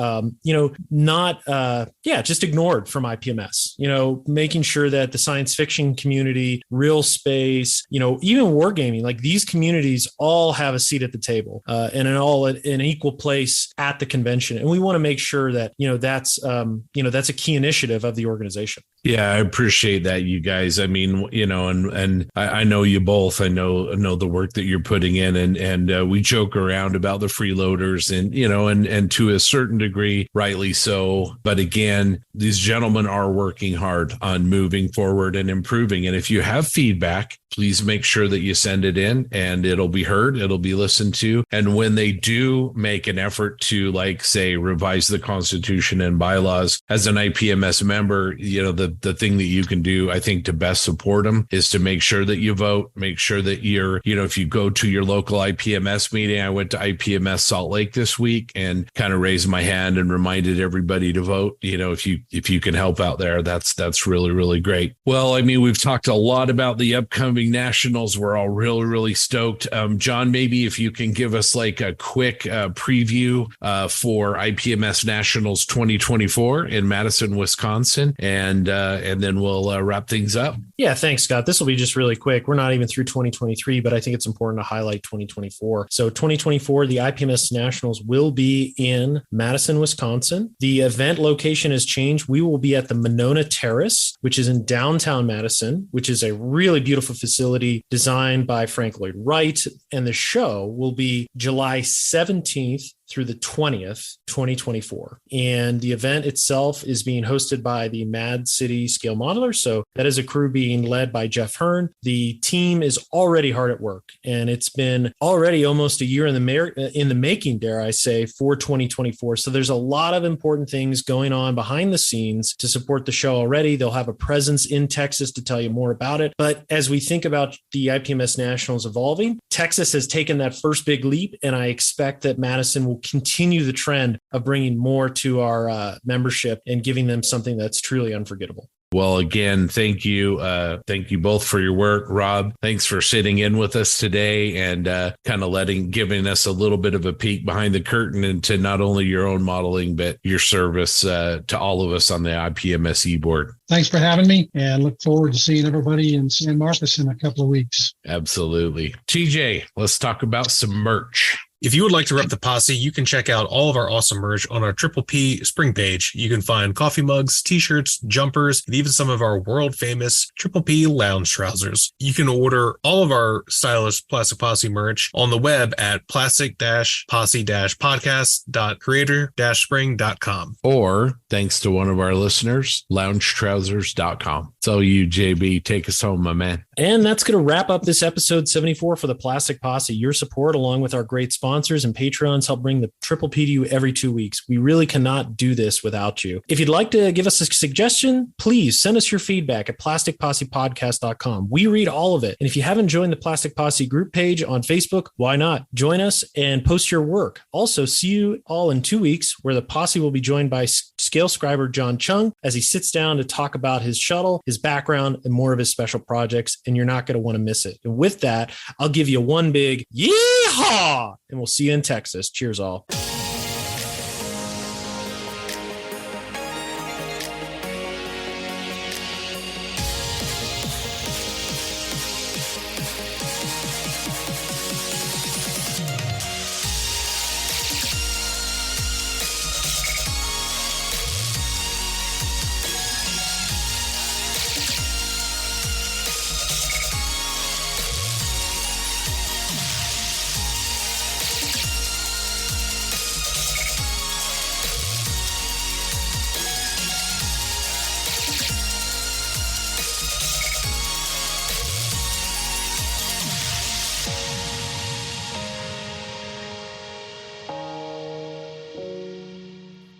just ignored from IPMS, making sure that the science fiction community, real space, even wargaming, like these communities all have a seat at the table and an equal place at the convention. And we want to make sure that, that's a key initiative of the organization. Yeah, I appreciate that, you guys. I mean, and I know you both. I know the work that you're putting in, and we joke around about the freeloaders, and to a certain degree, rightly so. But again, these gentlemen are working hard on moving forward and improving. And if you have feedback, please make sure that you send it in, and it'll be heard, it'll be listened to. And when they do make an effort to, like, say, revise the Constitution and bylaws, as an IPMS member, the thing that you can do, I think, to best support them is to make sure that you vote, make sure that you're, if you go to your local IPMS meeting. I went to IPMS Salt Lake this week and kind of raised my hand and reminded everybody to vote. If you can help out there, that's really, really great. Well, I mean, we've talked a lot about the upcoming nationals. We're all really, really stoked. John, maybe if you can give us like a quick preview for IPMS Nationals 2024 in Madison, Wisconsin, and then we'll wrap things up. Yeah, thanks, Scott. This will be just really quick. We're not even through 2023, but I think it's important to highlight 2024. So 2024, the IPMS Nationals will be in Madison, Wisconsin. The event location has changed. We will be at the Monona Terrace, which is in downtown Madison, which is a really beautiful facility designed by Frank Lloyd Wright. And the show will be July 17th through the 20th, 2024. And the event itself is being hosted by the Mad City Scale Modeler. So that is a crew being led by Jeff Hearn. The team is already hard at work, and it's been already almost a year in the making, dare I say, for 2024. So there's a lot of important things going on behind the scenes to support the show already. They'll have a presence in Texas to tell you more about it. But as we think about the IPMS Nationals evolving, Texas has taken that first big leap, and I expect that Madison will continue the trend of bringing more to our membership and giving them something that's truly unforgettable. Well, again, thank you. Thank you both for your work. Rob, thanks for sitting in with us today and kind of giving us a little bit of a peek behind the curtain into not only your own modeling, but your service to all of us on the IPMS eBoard. Thanks for having me, and look forward to seeing everybody in San Marcos in a couple of weeks. Absolutely. TJ, let's talk about some merch. If you would like to rep the posse, you can check out all of our awesome merch on our Triple P spring page. You can find coffee mugs, t-shirts, jumpers, and even some of our world famous Triple P lounge trousers. You can order all of our stylish Plastic Posse merch on the web at plastic-posse-podcast.creator-spring.com. Or, thanks to one of our listeners, loungetrousers.com. So you, JB, take us home, my man. And that's going to wrap up this episode 74 for the Plastic Posse. Your support, along with our great sponsors and Patreons, help bring the Triple P to you every 2 weeks. We really cannot do this without you. If you'd like to give us a suggestion, please send us your feedback at plasticpossepodcast.com. We read all of it. And if you haven't joined the Plastic Posse group page on Facebook, why not? Join us and post your work. Also, see you all in 2 weeks, where the posse will be joined by scale scriber John Chung as he sits down to talk about his shuttle, his background, and more of his special projects. And you're not going to want to miss it. And with that, I'll give you one big yeehaw, and we'll see you in Texas. Cheers, all.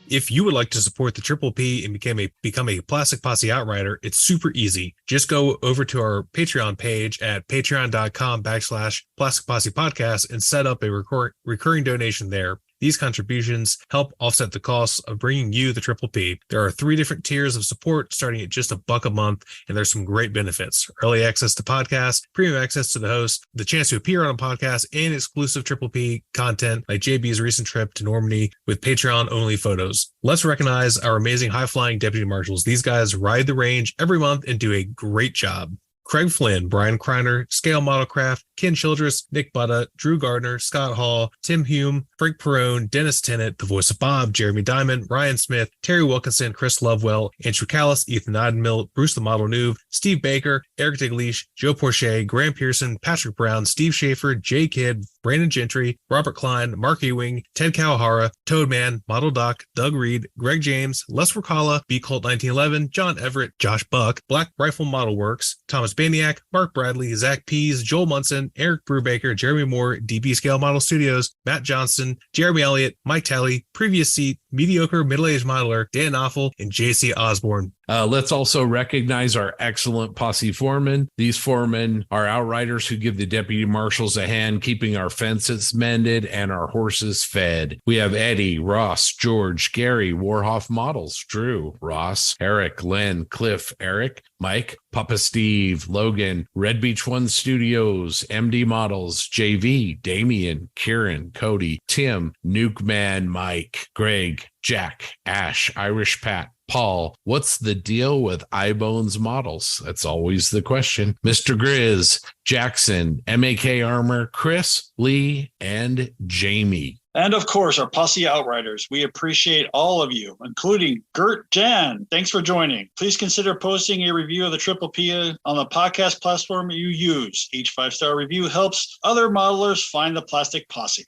If you would like to support the Triple P and become a Plastic Posse Outrider, it's super easy. Just go over to our Patreon page at patreon.com/Plastic Posse Podcast and set up a recurring donation there. These contributions help offset the costs of bringing you the Triple P. There are 3 different tiers of support starting at just $1 a month, and there's some great benefits. Early access to podcasts, premium access to the host, the chance to appear on a podcast, and exclusive Triple P content like JB's recent trip to Normandy with Patreon-only photos. Let's recognize our amazing high-flying deputy marshals. These guys ride the range every month and do a great job. Craig Flynn, Brian Kreiner, Scale Modelcraft, Ken Childress, Nick Butta, Drew Gardner, Scott Hall, Tim Hume, Frank Perrone, Dennis Tennant, the voice of Bob, Jeremy Diamond, Ryan Smith, Terry Wilkinson, Chris Lovewell, Andrew Callis, Ethan Odenmill, Bruce the Model Noob, Steve Baker, Eric Digleash, Joe Porche, Graham Pearson, Patrick Brown, Steve Schaefer, Jay Kidd, Brandon Gentry, Robert Klein, Mark Ewing, Ted Kawahara, Toadman, Model Doc, Doug Reed, Greg James, Les Ricala, B Colt 1911, John Everett, Josh Buck, Black Rifle Model Works, Thomas Baniak, Mark Bradley, Zach Pease, Joel Munson, Eric Brubaker, Jeremy Moore, DB Scale Model Studios, Matt Johnston, Jeremy Elliott, Mike Talley, Previous Seat, Mediocre Middle-Aged Modeler, Dan Offel, and JC Osborne. Let's also recognize our excellent posse foremen. These foremen are outriders who give the deputy marshals a hand keeping our fences mended and our horses fed. We have Eddie, Ross, George, Gary, Warhoff Models, Drew, Ross, Eric, Len, Cliff, Eric, Mike, Papa Steve, Logan, Red Beach One Studios, MD Models, JV, Damian, Kieran, Cody, Tim, Nuke Man, Mike, Greg, Jack, Ash, Irish Pat, Paul. What's the deal with iBones Models? That's always the question. Mr. Grizz, Jackson, MAK Armor, Chris, Lee, and Jamie. And of course, our Posse Outriders. We appreciate all of you, including Gert Jan. Thanks for joining. Please consider posting a review of the Triple P on the podcast platform you use. Each 5-star review helps other modelers find the Plastic Posse.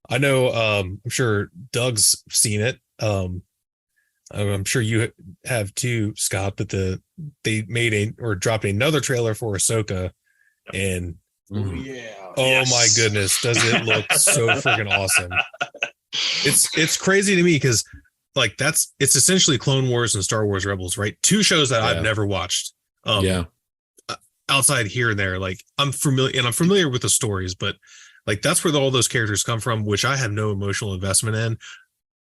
I know, I'm sure Doug's seen it. I'm sure you have too, Scott, but they made dropped another trailer for Ahsoka, and my goodness, does it look so freaking awesome. It's crazy to me because like it's essentially Clone Wars and Star Wars Rebels, right? Two shows that I've never watched. Outside here and there, like I'm familiar with the stories, but like that's where all those characters come from, which I have no emotional investment in.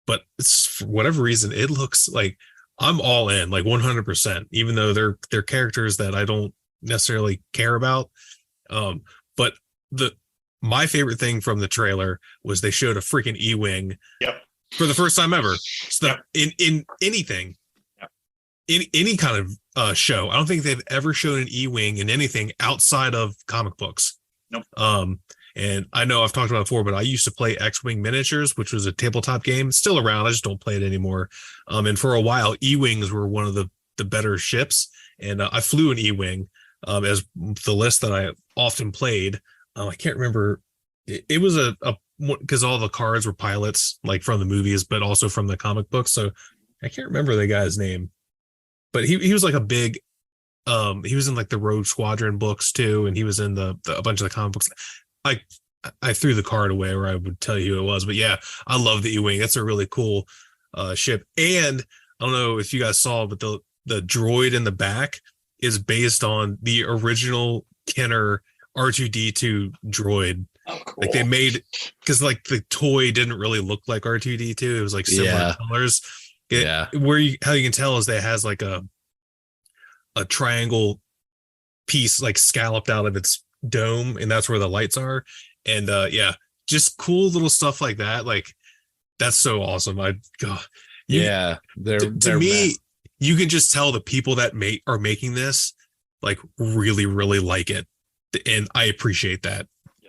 But it's, for whatever reason, it looks like I'm all in, like 100%, even though they're characters that I don't necessarily care about. But my favorite thing from the trailer was they showed a freaking E-Wing for the first time ever. So in anything, in any kind of show, I don't think they've ever shown an E-Wing in anything outside of comic books. Nope. And I know I've talked about it before, but I used to play X-Wing Miniatures, which was a tabletop game. It's still around. I just don't play it anymore. And for a while, E-Wings were one of the better ships. And I flew an E-Wing as the list that I often played. I can't remember. It was because all the cards were pilots, like from the movies, but also from the comic books. So I can't remember the guy's name. But he was like a big, he was in like the Rogue Squadron books too. And he was in a bunch of the comic books. I threw the card away where I would tell you who it was, but yeah, I love the E-Wing. That's a really cool ship. And I don't know if you guys saw, but the droid in the back is based on the original Kenner R2D2 droid. Oh, cool. Like they made, because like the toy didn't really look like R2D2. It was like similar colors. How you can tell is that it has like a triangle piece like scalloped out of its dome, and that's where the lights are. And just cool little stuff like that. Like that's so awesome. To me, you can just tell the people that are making this like really, really like it, and I appreciate that.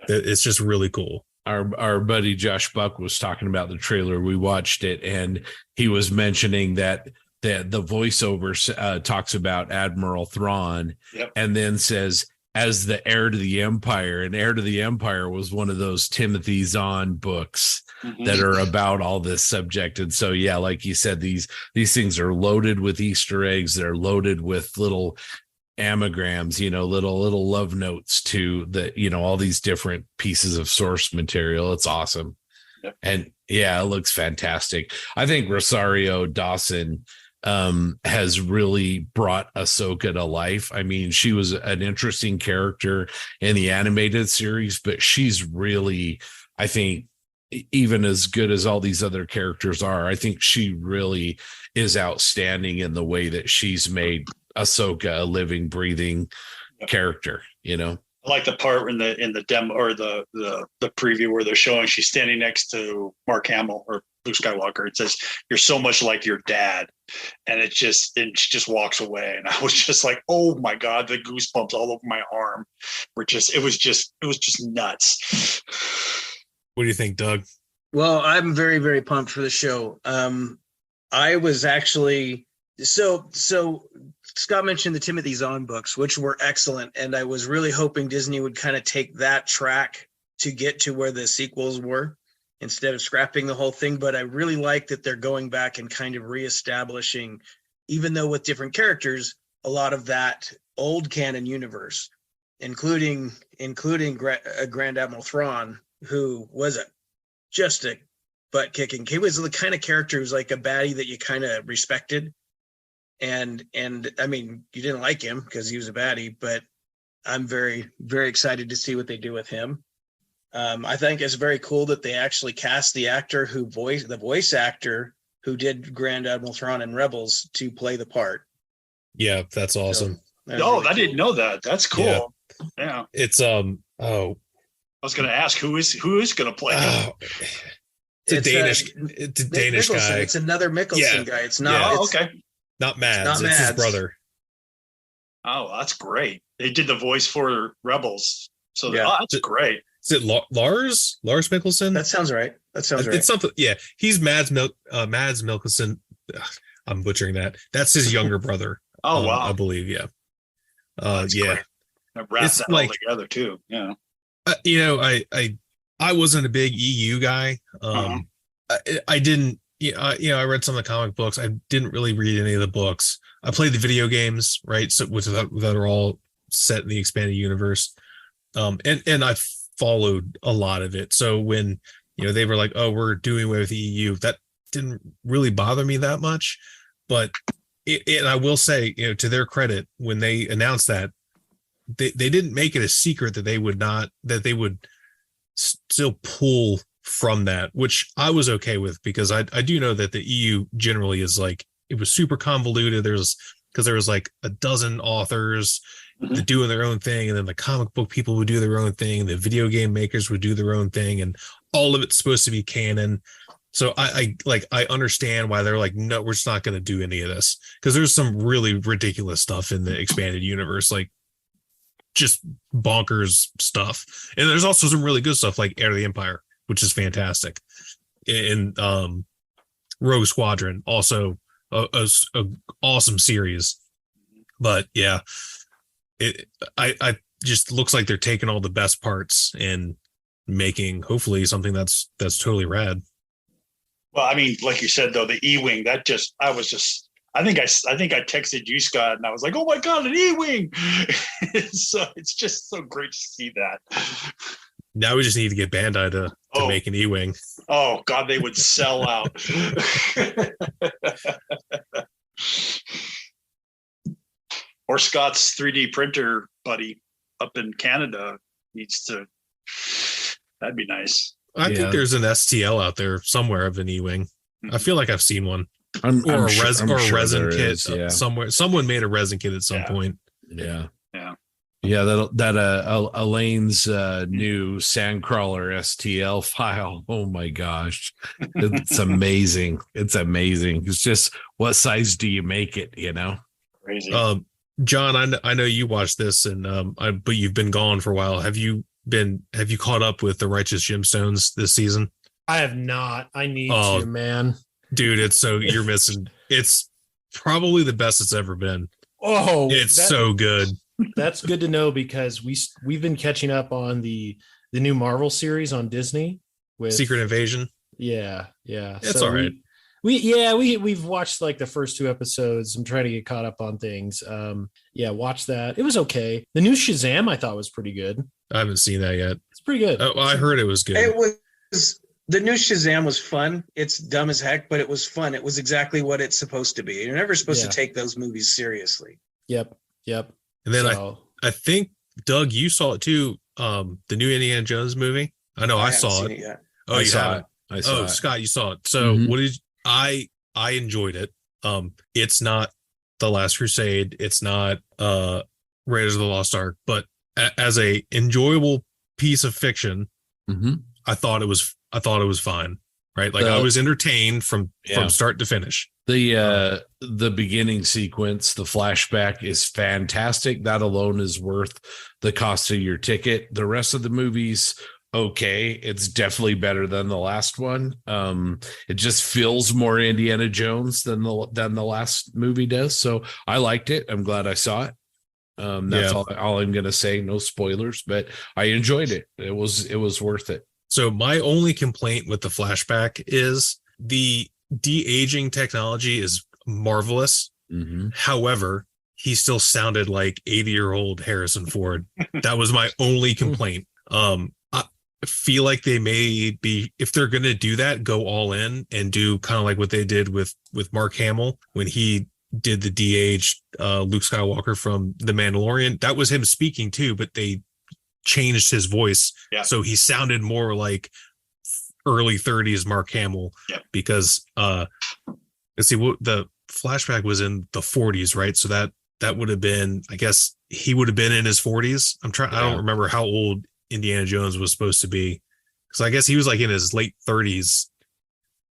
It's just really cool. Our buddy Josh Buck was talking about the trailer. We watched it, and he was mentioning that the voiceover talks about Admiral Thrawn, and then says, as the heir to the Empire, and Heir to the Empire was one of those Timothy Zahn books that are about all this subject. And so, yeah, like you said, these things are loaded with Easter eggs. They're loaded with little anagrams, little love notes to all these different pieces of source material. It's awesome. Yep. And yeah, it looks fantastic. I think Rosario Dawson has really brought Ahsoka to life. I mean, she was an interesting character in the animated series, but she's really, I think, even as good as all these other characters are, I think she really is outstanding in the way that she's made Ahsoka a living, breathing character, I like the part in the demo or the preview where they're showing she's standing next to Mark Hamill or Luke Skywalker. It says, "You're so much like your dad," and she just walks away, and I was just like, "Oh my god!" The goosebumps all over my arm. It was just nuts. What do you think, Doug? Well, I'm very, very pumped for the show. I was actually so Scott mentioned the Timothy Zahn books, which were excellent, and I was really hoping Disney would kind of take that track to get to where the sequels were instead of scrapping the whole thing. But I really like that they're going back and kind of reestablishing, even though with different characters, a lot of that old canon universe, including Grand Admiral Thrawn, who was just a butt kicking. He was the kind of character who's like a baddie that you kind of respected. And I mean, you didn't like him because he was a baddie, but I'm very, very excited to see what they do with him. I think it's very cool that they actually cast the actor the voice actor who did Grand Admiral Thrawn in Rebels to play the part. Yeah, that's awesome. So, I didn't know that. That's cool. Yeah. It's I was going to ask who is going to play him. It's a Danish guy. It's another Mikkelsen guy. It's not. Yeah. Okay. Not Mads. It's his brother. Oh, that's great. They did the voice for Rebels. So that's great. Is it Lars Mikkelsen? That sounds right. It's something. Yeah, he's Mads Mikkelsen. I'm butchering that. That's his younger brother. Oh wow, I believe. Yeah. That's yeah. Great. I wrapped that all together too. Yeah. I wasn't a big EU guy. I didn't. I read some of the comic books. I didn't really read any of the books. I played the video games, right? So that are all set in the expanded universe. And I followed a lot of it. So when they were like, "Oh, we're doing away with the EU," that didn't really bother me that much. But and I will say, to their credit, when they announced that, they didn't make it a secret that they would still pull from that, which I was okay with, because I do know that the EU generally is like, it was super convoluted. There was like a dozen authors that doing their own thing, and then the comic book people would do their own thing, and the video game makers would do their own thing, and all of it's supposed to be canon. So I understand why they're like, no, we're just not going to do any of this, because there's some really ridiculous stuff in the expanded universe, like just bonkers stuff, and there's also some really good stuff like Heir of the Empire, which is fantastic, and Rogue Squadron, also a awesome series. But yeah, I just looks like they're taking all the best parts and making hopefully something that's totally rad. Well, I mean, like you said though, the E-wing, I think I texted you, Scott, and I was like, "Oh my god, an E-wing!" So it's just so great to see that. Now we just need to get Bandai to make an E-wing. Oh god, they would sell out. Or Scott's 3D printer buddy up in Canada needs to. That'd be nice. I think there's an STL out there somewhere of an E-wing. I feel like I've seen one. Or a resin kit somewhere. Someone made a resin kit at some point. Yeah. That Elaine's new Sandcrawler STL file. Oh my gosh, it's amazing! It's amazing. It's just, what size do you make it? Crazy. John, I know you watched this, and but you've been gone for a while. Have you caught up with the Righteous Gemstones this season? I have not. I need to, man. Dude, you're missing. It's probably the best it's ever been. Oh, it's so good. That's good to know, because we've been catching up on the new Marvel series on Disney with Secret Invasion. Yeah. That's all right. we've watched like the first 2 episodes. I'm trying to get caught up on things. Watch that. It was okay. The new Shazam I thought was pretty good. I haven't seen that yet. It's pretty good. Oh, I heard it was good. It was the new Shazam was fun. It's dumb as heck, but it was fun. It was exactly what it's supposed to be. You're never supposed to take those movies seriously. Yep. And then I think Doug, you saw it too. The new Indiana Jones movie. I know I saw it. Oh, I you saw haven't? it. I saw it. Scott, you saw it. So what did I enjoyed it. It's not The Last Crusade. It's not Raiders of the Lost Ark, but as a enjoyable piece of fiction, I thought it was fine. Right. Like I was entertained from start to finish. The beginning sequence, the flashback is fantastic. That alone is worth the cost of your ticket. The rest of the movie's okay. It's definitely better than the last one. It just feels more Indiana Jones than the last movie does. So I liked it. I'm glad I saw it. That's all I'm gonna say. No spoilers, but I enjoyed it. It was worth it. So my only complaint with the flashback is the de-aging technology is marvelous. However, he still sounded like 80-year-old Harrison Ford. That was my only complaint. I feel like they may be, if they're going to do that, go all in and do kind of like what they did with Mark Hamill when he did the de-aged Luke Skywalker from The Mandalorian. That was him speaking too, but they changed his voice so he sounded more like early 30s Mark Hamill because let's see, what the flashback was in the 40s, right? So that would have been, I guess he would have been in his 40s. I don't remember how old Indiana Jones was supposed to be, because I guess he was like in his late 30s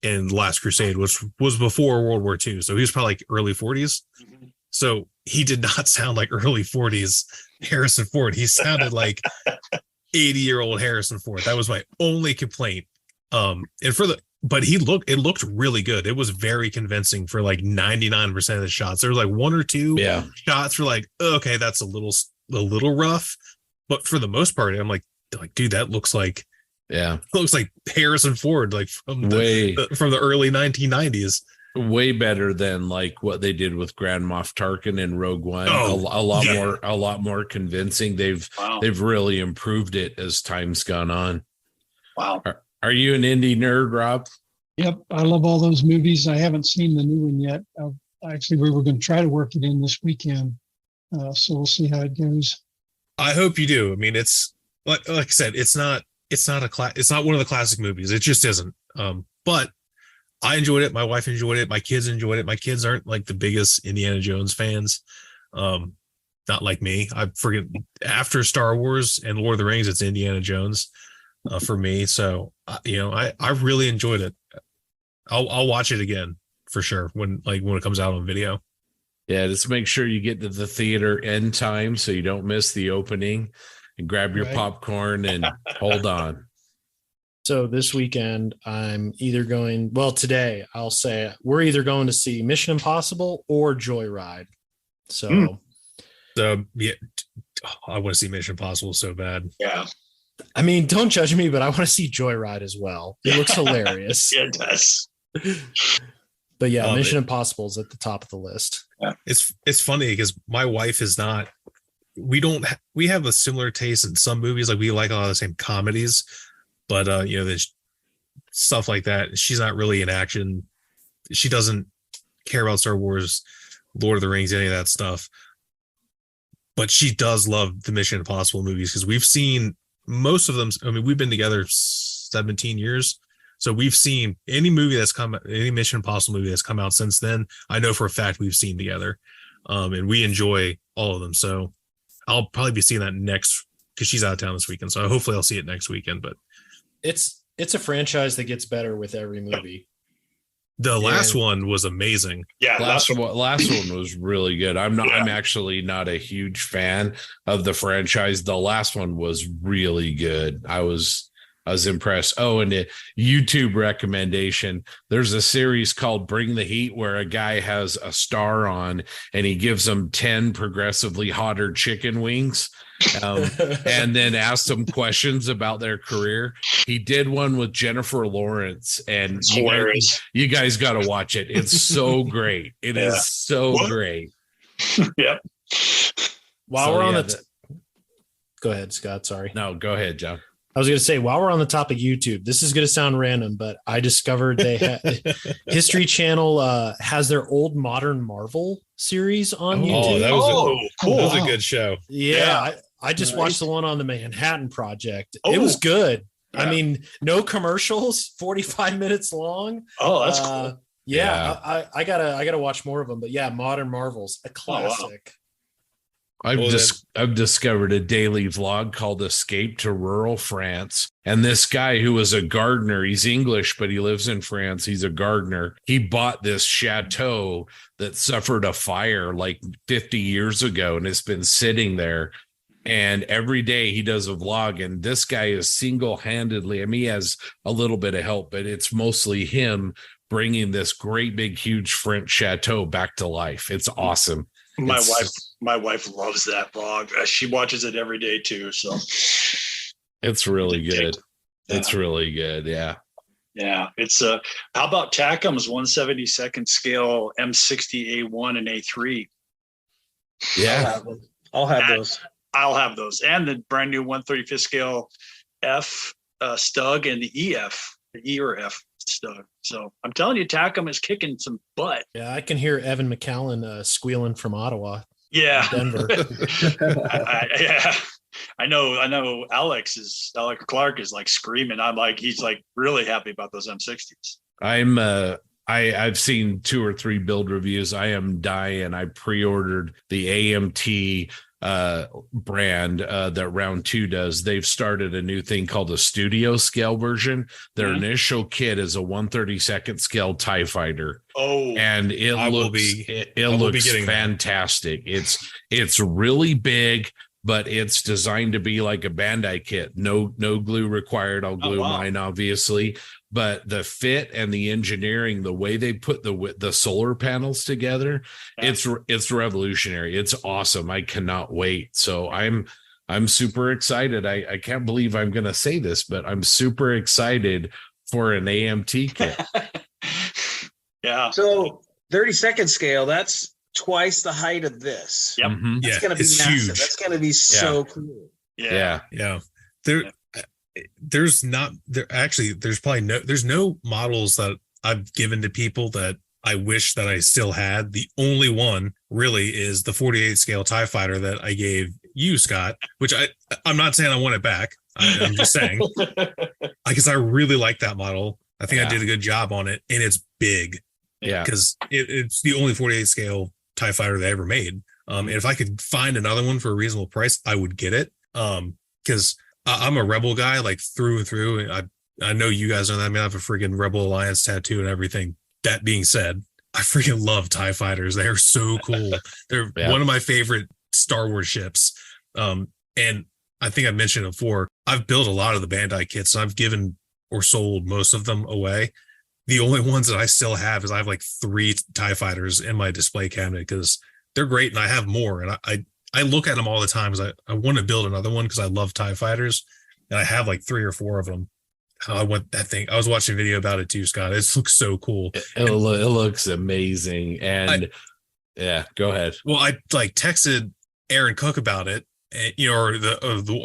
in Last Crusade, which was before World War II, so he was probably like early 40s. So he did not sound like early 40s Harrison Ford. He sounded like 80-year-old Harrison Ford. That was my only complaint. But it looked really good. It was very convincing for like 99% of the shots. There was like 1 or 2 shots were like, okay, that's a little rough. But for the most part, I'm like, dude, that looks like Harrison Ford, like from the early 1990s. Way better than like what they did with Grand Moff Tarkin in Rogue One. A lot more convincing. They've really improved it as time's gone on. Wow. Are you an indie nerd, Rob? Yep, I love all those movies. I haven't seen the new one yet. Actually, we were going to try to work it in this weekend, so we'll see how it goes. I hope you do. I mean, it's like I said, it's not one of the classic movies. It just isn't. But I enjoyed it. My wife enjoyed it. My kids enjoyed it. My kids aren't like the biggest Indiana Jones fans. Not like me. I forget, after Star Wars and Lord of the Rings, it's Indiana Jones for me. So, I really enjoyed it. I'll watch it again for sure when it comes out on video. Yeah, just make sure you get to the theater in time so you don't miss the opening, and grab your popcorn and hold on. So this weekend, I'm either today I'll say we're either going to see Mission Impossible or Joyride. So yeah, I want to see Mission Impossible so bad. Yeah. I mean, don't judge me, but I want to see Joyride as well. It looks hilarious. Yeah, it does. But yeah, Mission Impossible is at the top of the list. Yeah. It's funny because my wife is not. We have a similar taste in some movies. Like we like a lot of the same comedies. But there's stuff like that. She's not really in action. She doesn't care about Star Wars, Lord of the Rings, any of that stuff. But she does love the Mission Impossible movies because we've seen most of them. I mean, we've been together 17 years, so we've seen any Mission Impossible movie that's come out since then. I know for a fact we've seen together, and we enjoy all of them. So I'll probably be seeing that next, because she's out of town this weekend. So hopefully I'll see it next weekend. But it's a franchise that gets better with every movie. The last one was amazing. Yeah, last one was really good. I'm actually not a huge fan of the franchise. The last one was really good. I was was impressed. Oh, and a YouTube recommendation. There's a series called Bring the Heat where a guy has a star on and he gives them 10 progressively hotter chicken wings. And then asked them questions about their career. He did one with Jennifer Lawrence, and you guys got to watch it. It's so great. It is so great. Yeah. While we're on go ahead, Scott. Sorry. No, go ahead, John. I was going to say, while we're on the topic of YouTube, this is going to sound random, but I discovered History Channel has their old Modern Marvel series on YouTube. That was cool. That was a good show. Yeah. I just watched the one on the Manhattan Project. It was good. Yeah. I mean, no commercials, 45 minutes long. Oh, that's cool. Yeah. I gotta watch more of them. But yeah, Modern Marvels, a classic. I've discovered a daily vlog called Escape to Rural France. And this guy who was a gardener, he's English, but he lives in France. He's a gardener. He bought this chateau that suffered a fire like 50 years ago, and it's been sitting there. And every day he does a vlog, and this guy is single-handedly, I mean, he has a little bit of help, but it's mostly him bringing this great big huge French chateau back to life. It's awesome. My wife loves that vlog. She watches it every day too. So it's really good. It's really good. Yeah. Yeah. It's how about Tacom's 1/72nd scale M60 A1 and A3? Yeah. I'll have those. I'll have those, and the brand new 1/35th scale F Stug and the EF, the E or F Stug. So I'm telling you, Tacom is kicking some butt. Yeah, I can hear Evan McCallan squealing from Ottawa. Yeah, Denver. I know. Alex Clark is like screaming. I'm like, he's like really happy about those M60s. I've seen 2 or 3 build reviews. I am dying. I pre-ordered the AMT brand that Round 2 does. They've started a new thing called a studio scale version. Their initial kit is a 1/32nd scale TIE fighter. Oh, and it looks fantastic. It's really big, but it's designed to be like a Bandai kit. No glue required. I'll glue mine, obviously. But the fit and the engineering, the way they put the solar panels together, it's revolutionary. It's awesome. I cannot wait. So I'm super excited. I can't believe I'm going to say this, but I'm super excited for an AMT kit. Yeah. So 32nd scale, that's twice the height of this. Yep. Mm-hmm. That's going to be massive. Huge. That's going to be so cool. Yeah. There's no models that I've given to people that I wish that I still had. The only one really is the 48 scale TIE fighter that I gave you, Scott, which I'm not saying I want it back. I'm just saying, because I really like that model. I think I did a good job on it, and it's big. Yeah, because it's the only 48 scale TIE fighter they ever made. And if I could find another one for a reasonable price, I would get it. Because I'm a Rebel guy, like through and through. And I know you guys know that. I mean, I have a freaking Rebel Alliance tattoo and everything. That being said, I freaking love TIE fighters. They are so cool. They're one of my favorite Star Wars ships. And I think I mentioned it before, I've built a lot of the Bandai kits. I've given or sold most of them away. The only ones that I still have is I have like 3 TIE fighters in my display cabinet because they're great and I have more. And I look at them all the time because I want to build another one because I love TIE fighters. And I have like 3 or 4 of them. I want that thing. I was watching a video about it too, Scott. It looks so cool. It looks amazing. And go ahead. Well, I like texted Aaron Cook about it, and, or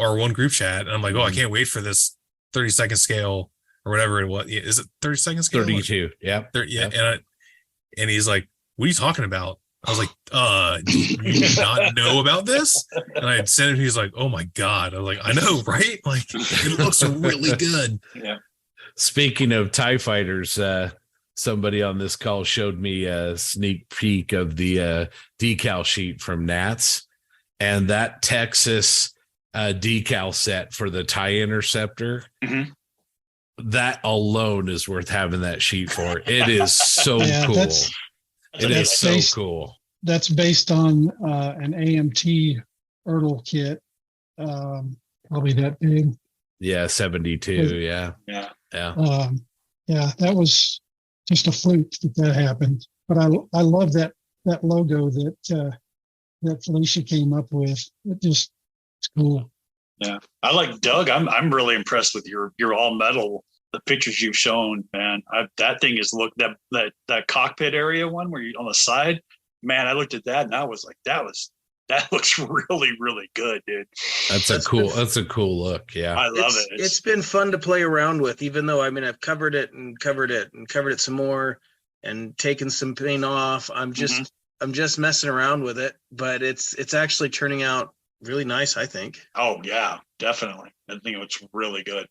our one group chat. And I'm like, I can't wait for this 32nd scale or whatever it was. Is it 32nd scale? 32. Yeah. And he's like, what are you talking about? I was like, do you not know about this? And I had sent him, he's like, oh my God. I was like, I know, right? Like, it looks really good. Yeah. Speaking of TIE fighters, somebody on this call showed me a sneak peek of the decal sheet from Nats, and that Texas decal set for the TIE Interceptor. Mm-hmm. That alone is worth having that sheet for. It is so cool. It is so cool. That's based on an AMT Ertl kit, probably that big. Yeah, 72. Yeah. Yeah. Yeah, that was just a fluke that happened. But I love that logo that Felicia came up with. It's cool. Yeah. I like Doug. I'm really impressed with your all metal, the pictures you've shown, man. That thing is that cockpit area one where you on the side, man, I looked at that and I was like, that looks really, really good, dude. That's a cool look. Yeah. I love it. It's been fun to play around with, even though, I mean, I've covered it some more and taken some paint off. I'm just messing around with it, but it's actually turning out really nice, I think. Oh yeah, definitely. I think it's really good.